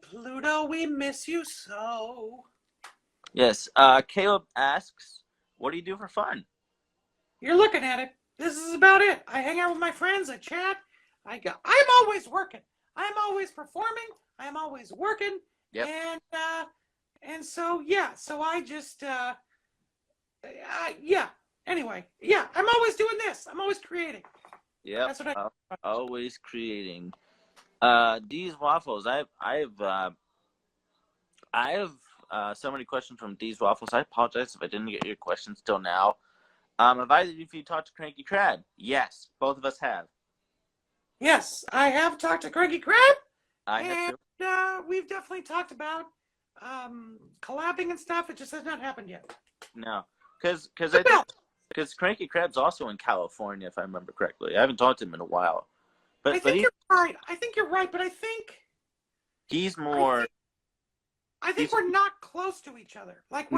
Pluto, we miss you so. Yes. Caleb asks, "What do you do for fun?" You're looking at it. This is about it. I hang out with my friends. I chat. I'm always working. I'm always performing. I'm always working. Yep. And so yeah. So I just yeah. Anyway, yeah. I'm always doing this. I'm always creating. Yeah. That's what always creating. D's Waffles. I have so many questions from D's Waffles. I apologize if I didn't get your questions till now. Have either of you talked to Cranky Crab? Yes, both of us have. Yes, I have talked to Cranky Crab. I have too. We've definitely talked about collabing and stuff. It just has not happened yet. No, because Cranky Crab's also in California, if I remember correctly. I haven't talked to him in a while. But I think you're right. But I think he's more. I think we're not close to each other. Like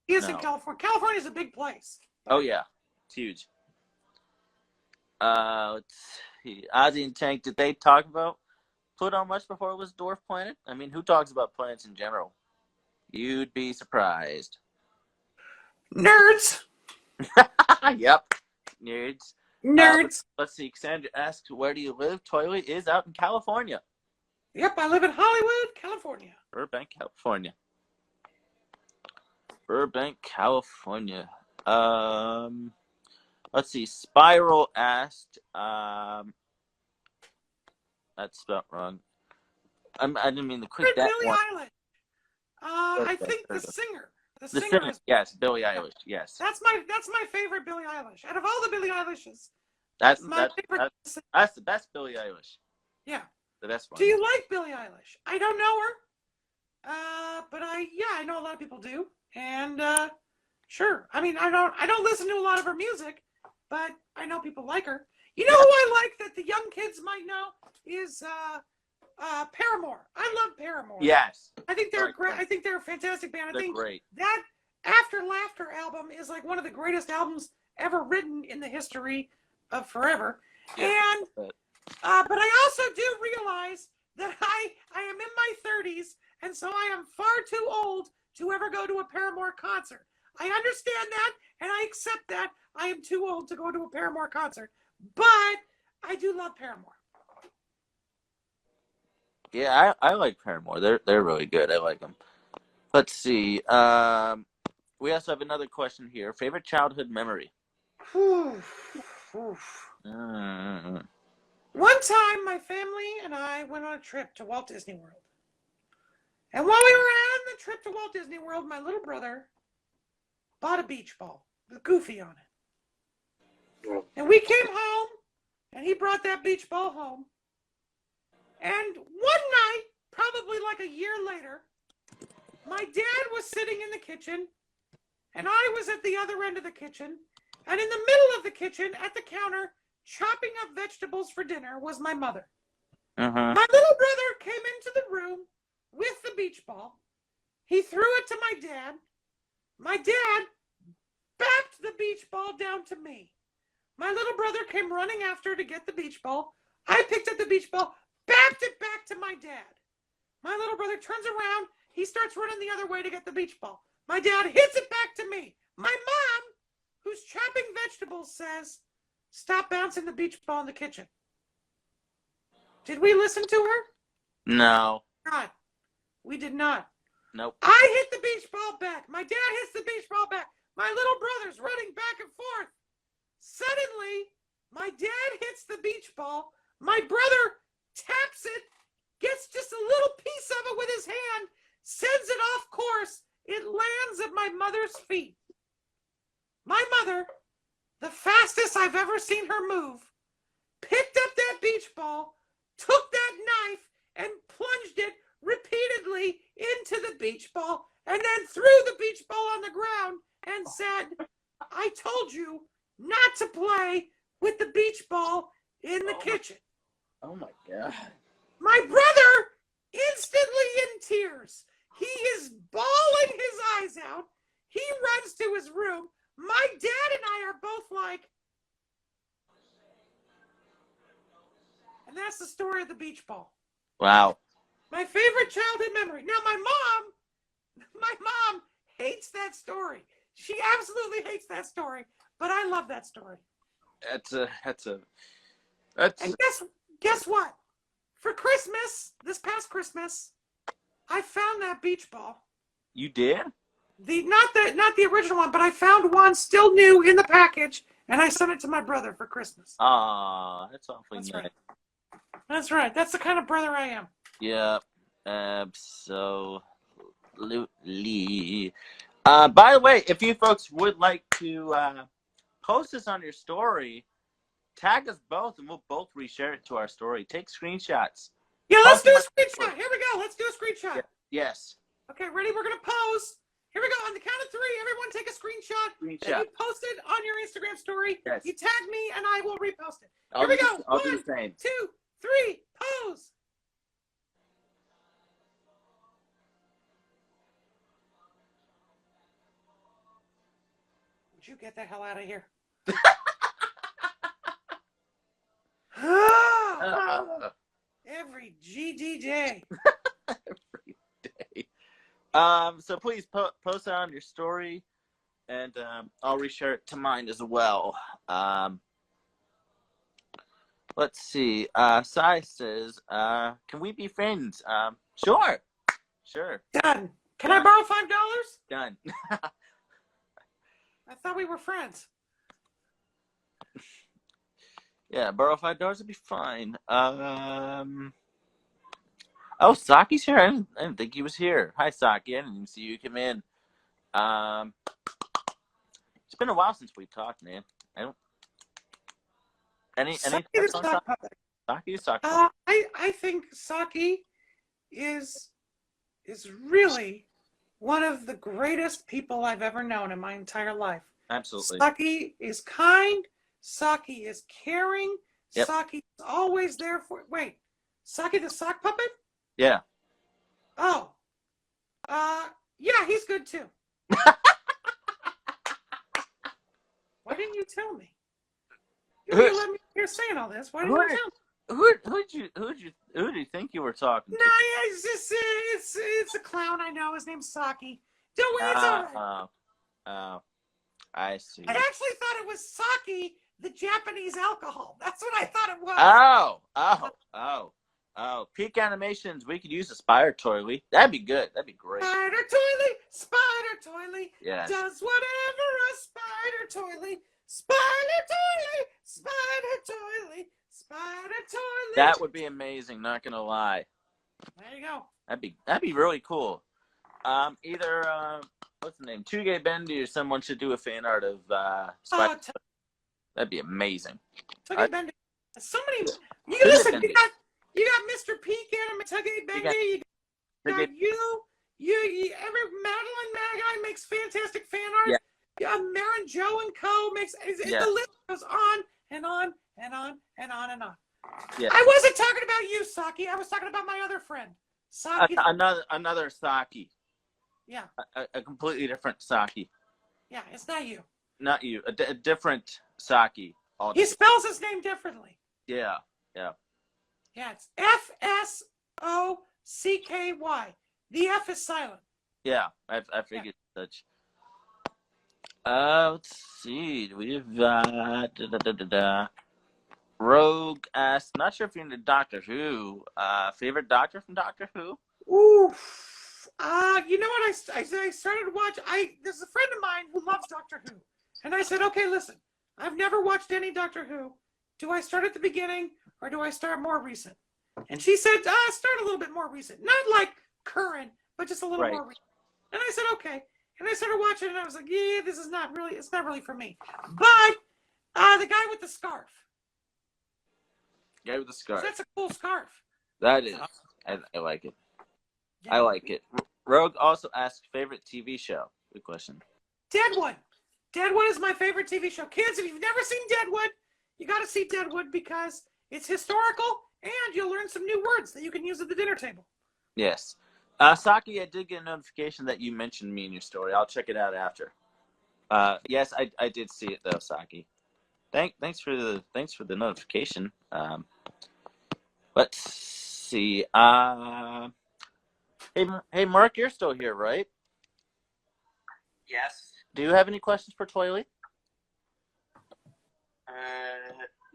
he is in California. California is a big place. Oh yeah, it's huge. Let's see. Ozzy and Tank, did they talk about Pluto much before it was dwarf planet? I mean, who talks about planets in general? You'd be surprised. Nerds. Yep. Nerds. Let's see. Cassandra asks, where do you live? Toiley is out in California. Yep, I live in Hollywood, California. Burbank, California. Let's see. Spiral asked, that's spelled wrong. I didn't mean to click that Billie one. Eilish. I think the singer. The singer is, yes, Billie Eilish. Yes. That's my favorite Billie Eilish. Out of all the Billie Eilishes, that's favorite. That's the best Billie Eilish. Yeah. The best one. Do you like Billie Eilish? I don't know her. But I know a lot of people do. And sure. I mean, I don't listen to a lot of her music, but I know people like her. You know who I like that the young kids might know is Paramore. I love Paramore. Yes. I think they're great. I think they're a fantastic band. They're great. That After Laughter album is like one of the greatest albums ever written in the history of forever. Yeah. And but I also do realize that I am in my 30s, and so I am far too old to ever go to a Paramore concert. I understand that, and I accept that. I am too old to go to a Paramore concert, but I do love Paramore. Yeah, I like Paramore. They're really good. I like them. Let's see. We also have another question here. Favorite childhood memory? Whew. Whew. Mm. One time, my family and I went on a trip to Walt Disney World. And while we were on the trip to Walt Disney World, my little brother bought a beach ball with Goofy on it. And we came home, and he brought that beach ball home. And one night, probably like a year later, my dad was sitting in the kitchen, and I was at the other end of the kitchen. And in the middle of the kitchen, at the counter, chopping up vegetables for dinner, was my mother. Uh-huh. My little brother came into the room with the beach ball. He threw it to my dad. My dad backed the beach ball down to me. My little brother came running after to get the beach ball. I picked up the beach ball, backed it back to my dad. My little brother turns around. He starts running the other way to get the beach ball. My dad hits it back to me. My mom, who's chopping vegetables, says, "Stop bouncing the beach ball in the kitchen." Did we listen to her? No. God, we did not. Nope. I hit the beach ball back. My dad hits the beach ball back. My little brother's running back and forth. Suddenly, my dad hits the beach ball. My brother taps it, gets just a little piece of it with his hand, sends it off course. It lands at my mother's feet. My mother, the fastest I've ever seen her move, picked up that beach ball, took that knife, and plunged it repeatedly into the beach ball, and then threw the beach ball on the ground and said, "I told you not to play with the beach ball in the kitchen." Oh my God. My brother, instantly in tears, he is bawling his eyes out. He runs to his room. My dad and I are both like, and that's the story of the beach ball. Wow. My favorite childhood memory. Now, my mom hates that story. She absolutely hates that story, but I love that story. And guess what? For Christmas, this past Christmas, I found that beach ball. You did? Not the original one, but I found one still new in the package, and I sent it to my brother for Christmas. Aw, that's awfully That's nice. right. That's right. That's the kind of brother I am. Yeah, absolutely. By the way, if you folks would like to post this on your story, tag us both, and we'll both reshare it to our story. Take screenshots. Yeah, let's do a screenshot. Here we go. Let's do a screenshot. Yeah. Yes. Okay, ready? We're gonna pose. Here we go. On the count of 3, everyone take a screenshot. That you post it on your Instagram story. Yes. You tag me, and I will repost it. Here we go. I'll do the same. 1, 2, 3, pose. Would you get the hell out of here? Every GD day. Every day. So please post it on your story, and I'll reshare it to mine as well. Let's see. Sai says, "Can we be friends?" Sure. Done. Can I borrow $5? Done. I thought we were friends. Yeah, borrow $5 would be fine. Oh, Saki's here. I didn't think he was here. Hi, Saki. I didn't even see you come in. It's been a while since we talked, man. I don't. Any Saki the sock puppet. Saki the sock puppet. I think Saki is really one of the greatest people I've ever known in my entire life. Absolutely. Saki is kind. Saki is caring. Yep. Saki is always there for. Wait, Saki the sock puppet? Yeah. Oh. Yeah, he's good too. Why didn't you tell me? You let me hear saying all this. Why didn't you tell me? Who do you think you were talking to? No, it's just it's a clown I know. His name's Saki. Don't worry, it's all right. I see. I actually thought it was sake, the Japanese alcohol. That's what I thought it was. Oh, peak animations. We could use a spider Toiley. That'd be good. That'd be great. Spider Toiley, Yes. does whatever a spider Toiley. Spider Toiley, spider Toiley, spider Toiley. That would be amazing. Not gonna lie. There you go. That'd be really cool. Either what's the name? 2Gay Bendy or someone should do a fan art of Spider. That'd be amazing. 2Gay Bendy. Somebody, you listen. You got Mr. Peak Anime, 2Gay Bendy. You got you. Every Madeline Magai makes fantastic fan art. Yeah. Marin Joe and Co makes. The list goes on and on and on and on and on. Yeah. I wasn't talking about you, Saki. I was talking about my other friend, Saki. Another Saki. Yeah. A completely different Saki. Yeah, it's not you. Not you. A different Saki. He spells his name differently. Yeah. Yeah, it's Fsocky. The F is silent. Yeah, I figured such. Let's see. We've Rogue asked, not sure if you're into Doctor Who. Favorite Doctor from Doctor Who? Oof. You know what? I started watching. There's a friend of mine who loves Doctor Who, and I said, okay, listen, I've never watched any Doctor Who. Do I start at the beginning or do I start more recent? And she said, start a little bit more recent, not like current, but just a little more recent. And I said, okay. And I started watching, and I was like, yeah, this is not really. It's not really for me. But the guy with the scarf. Guy with the scarf. That's a cool scarf. That is. I like it. Yeah. I like it. Rogue also asked favorite TV show. Good question. Deadwood. Deadwood is my favorite TV show. Kids, if you've never seen Deadwood, you got to see Deadwood because it's historical and you'll learn some new words that you can use at the dinner table. Yes. Saki, I did get a notification that you mentioned me in your story. I'll check it out after. Yes, I did see it though, Saki. Thanks for the notification. Let's see. Hey, Mark, you're still here, right? Yes. Do you have any questions for Toiley?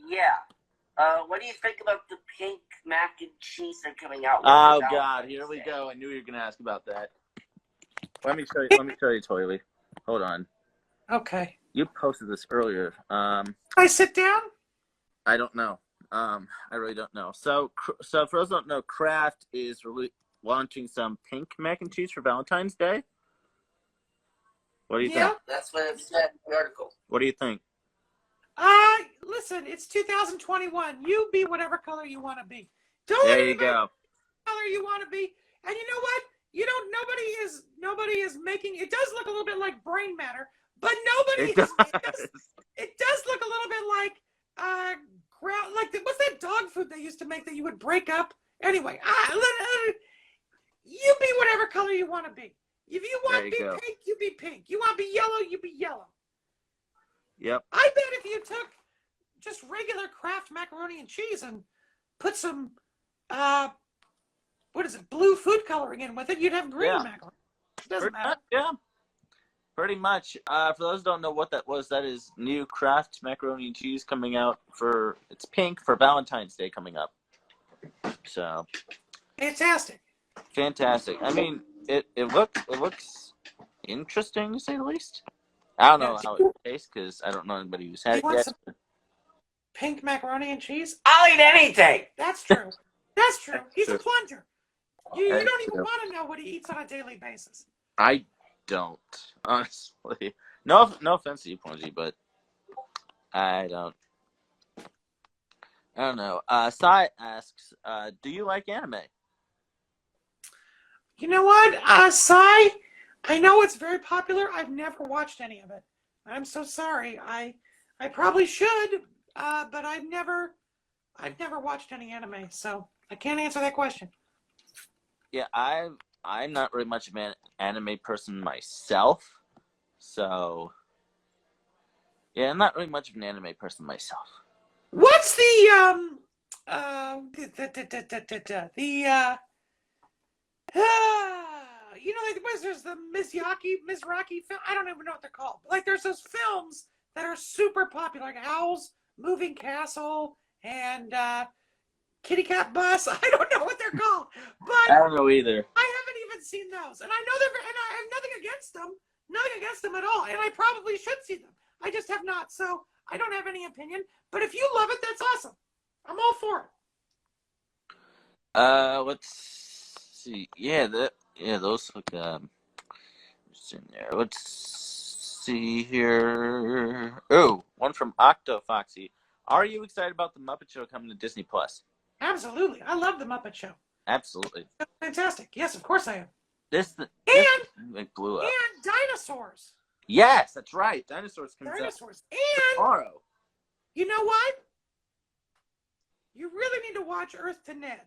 Yeah. What do you think about the pink mac and cheese they're coming out with? Oh God, here we go. I knew you were gonna ask about that. Let me show you, Toiley. Hold on. Okay. You posted this earlier. I sit down? I don't know. I really don't know. So for those who don't know, Kraft is launching some pink mac and cheese for Valentine's Day. What do you think? That's what it said in the article. What do you think? Listen, it's 2021. You be whatever color you want to be. There you go. Color you want to be. And you know what? Nobody is making, it does look a little bit like brain matter, but it does look a little bit like, what's that dog food they used to make that you would break up? Anyway, you be whatever color you want to be. If you want to be pink, you be pink. You want to be yellow, you be yellow. Yep. I bet if you took just regular Kraft macaroni and cheese and put some, blue food coloring in with it, you'd have green macaroni. It doesn't matter. Yeah. Pretty much. For those who don't know what that was, that is new Kraft macaroni and cheese coming out it's pink for Valentine's Day coming up. So. Fantastic. I mean, it looks interesting to say the least. I don't know how it tastes because I don't know anybody who's had it yet. Pink macaroni and cheese? I'll eat anything. That's true. He's a plunger. You don't even want to know what he eats on a daily basis. I don't, honestly. No offense to you, Plungy, but I don't know. Sai asks, do you like anime? You know what, Sai? I know it's very popular. I've never watched any of it. I'm so sorry. I probably should, but I've never watched any anime, so I can't answer that question. Yeah, I'm not really much of an anime person myself, so yeah, I'm not really much of an anime person myself. What's there's the Mizraki film. I don't even know what they're called. Like there's those films that are super popular, like Owl's Moving Castle and Kitty Cat Bus. I don't know what they're called, but I don't know either. I haven't even seen those, and I know they're, and I have nothing against them at all, and I probably should see them. I just have not, so I don't have any opinion. But if you love it, that's awesome. I'm all for it. Let's see. Yeah, those look just in there. Let's see here. Oh, one from Octo Foxy. Are you excited about the Muppet Show coming to Disney Plus? Absolutely. I love the Muppet Show. Absolutely. That's fantastic. Yes, of course I am. This blew up. And dinosaurs. Yes, that's right. Dinosaurs comes Dinosaurs. out And tomorrow. you know what? You really need to watch Earth to Ned.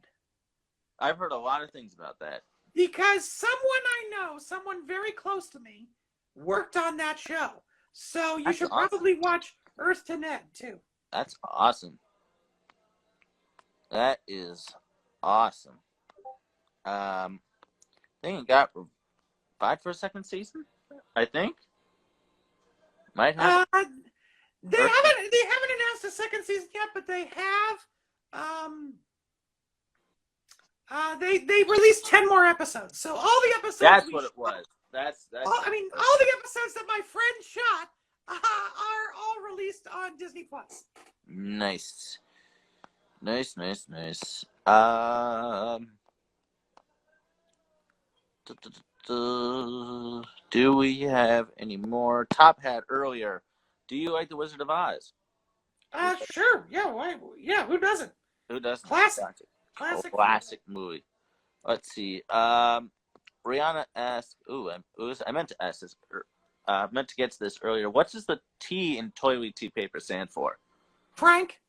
I've heard a lot of things about that. Because someone I know, someone very close to me, worked on that show. So you should probably watch Earth to Ned, too. That's awesome. That is awesome. I think it got revived for a second season. I think might have. They haven't announced a second season yet, but they have. They released 10 more episodes. So all the episodes. That's what it was. That's. All the episodes that my friend shot are all released on Disney Plus. Nice. Do we have any more? Top Hat earlier. Do you like The Wizard of Oz? Sure. Yeah. Why? Yeah. Who doesn't? Who doesn't? Classic movie. Let's see. Rihanna asked. I meant to ask this. Meant to get to this earlier. What does the T in Toiley Tea Paper stand for? Frank.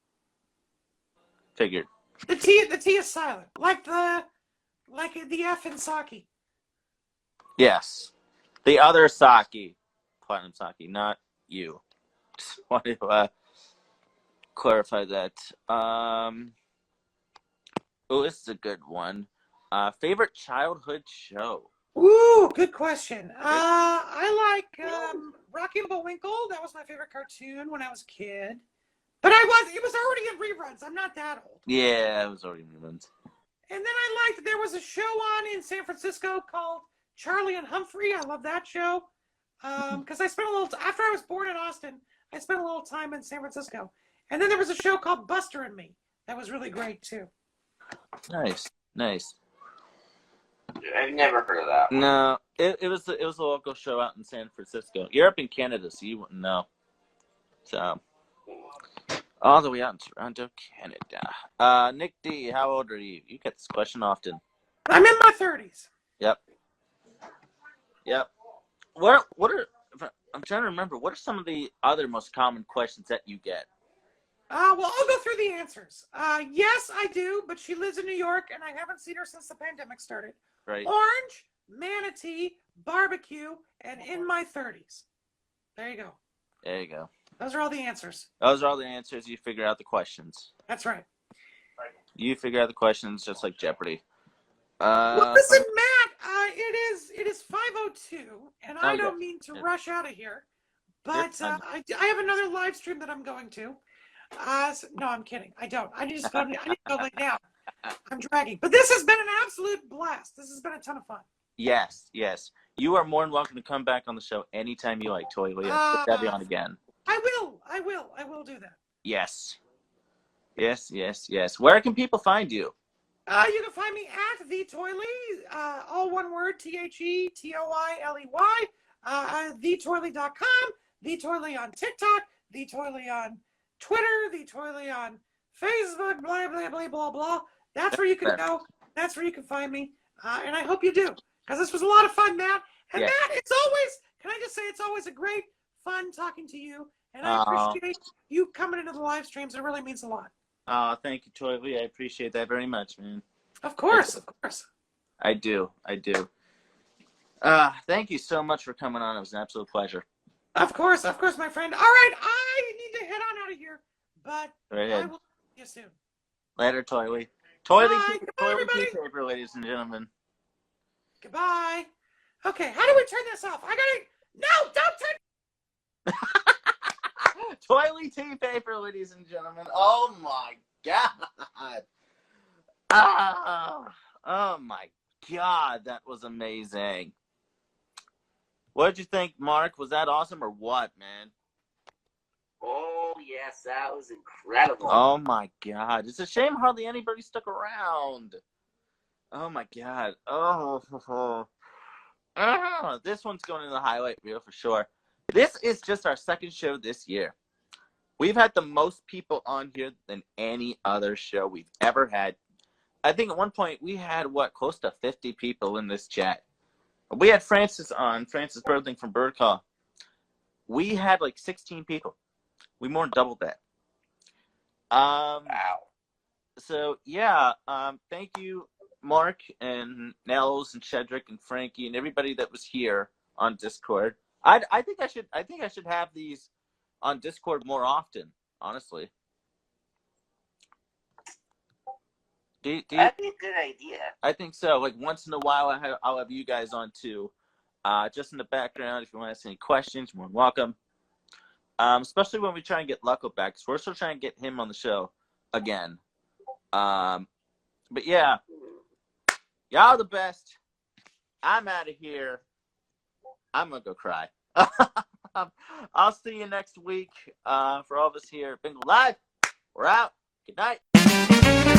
Figured. The T is silent, like the F in Saki. Yes, the other Saki, Platinum Saki, not you. Just want to clarify that. This is a good one. Favorite childhood show? Ooh, good question. I like Rocky and Bullwinkle. That was my favorite cartoon when I was a kid. But it was already in reruns. I'm not that old. Yeah, it was already in reruns. And then I liked, there was a show on in San Francisco called Charlie and Humphrey. I love that show. Because I spent after I was born in Austin, I spent a little time in San Francisco. And then there was a show called Buster and Me. That was really great too. Nice. I've never heard of that one. No, it was a local show out in San Francisco. You're up in Canada, so you wouldn't know. So, all the way out in Toronto, Canada. Nick D, how old are you? You get this question often. I'm in my 30s. Yep. What are? I'm trying to remember. What are some of the other most common questions that you get? Well, I'll go through the answers. Yes, I do, but she lives in New York, and I haven't seen her since the pandemic started. Right. Orange, manatee, barbecue, and in my 30s. There you go. Those are all the answers. You figure out the questions. That's right. You figure out the questions just like Jeopardy. Well, listen, Matt, it is 5:02, and I don't mean to rush out of here, but I have another live stream that I'm going to. No, I'm kidding. I don't. I need to go lay down. I'm dragging. But this has been an absolute blast. This has been a ton of fun. Yes. You are more than welcome to come back on the show anytime you like, Toiley. Put Debbie on again. I will do that. Yes. Where can people find you? You can find me at the Toiley, all one word, TheToiley, thetoiley.com, the Toiley on TikTok, the Toiley on Twitter, the Toiley on Facebook, blah, blah, blah, blah, blah. That's where you can go. That's where you can find me. And I hope you do, because this was a lot of fun, Matt. And Matt, can I just say it's always a great fun talking to you. And I appreciate you coming into the live streams. It really means a lot. Thank you, Toiley. I appreciate that very much, man. Of course. I do. Thank you so much for coming on. It was an absolute pleasure. Of course, my friend. All right, I need to head on out of here, but I will see you soon. Later, Toiley. Goodbye, Toiley paper, ladies and gentlemen. Goodbye. Okay, how do we turn this off? No, don't turn. Toiley tea paper, ladies and gentlemen. Oh my God. Oh my God, that was amazing. What did you think, Mark? Was that awesome or what, man? Oh, yes, that was incredible. Oh my God. It's a shame hardly anybody stuck around. Oh my God. This one's going in the highlight reel for sure. This is just our second show this year. We've had the most people on here than any other show we've ever had. I think at one point we had, close to 50 people in this chat. We had Francis on, Francis Birdling from Bird Call. We had like 16 people. We more than doubled that. Wow. So, yeah, thank you, Mark and Nels and Shedrick and Frankie and everybody that was here on Discord. I think I should have these on Discord more often, honestly. That'd be a good idea. I think so. Like once in a while, I'll have you guys on too, just in the background. If you want to ask any questions, you're more than welcome. Especially when we try and get Lucko back, because we're still trying to get him on the show again. But yeah, y'all are the best. I'm out of here. I'm gonna go cry. I'll see you next week. For all of us here at Bingel Live, we're out. Good night.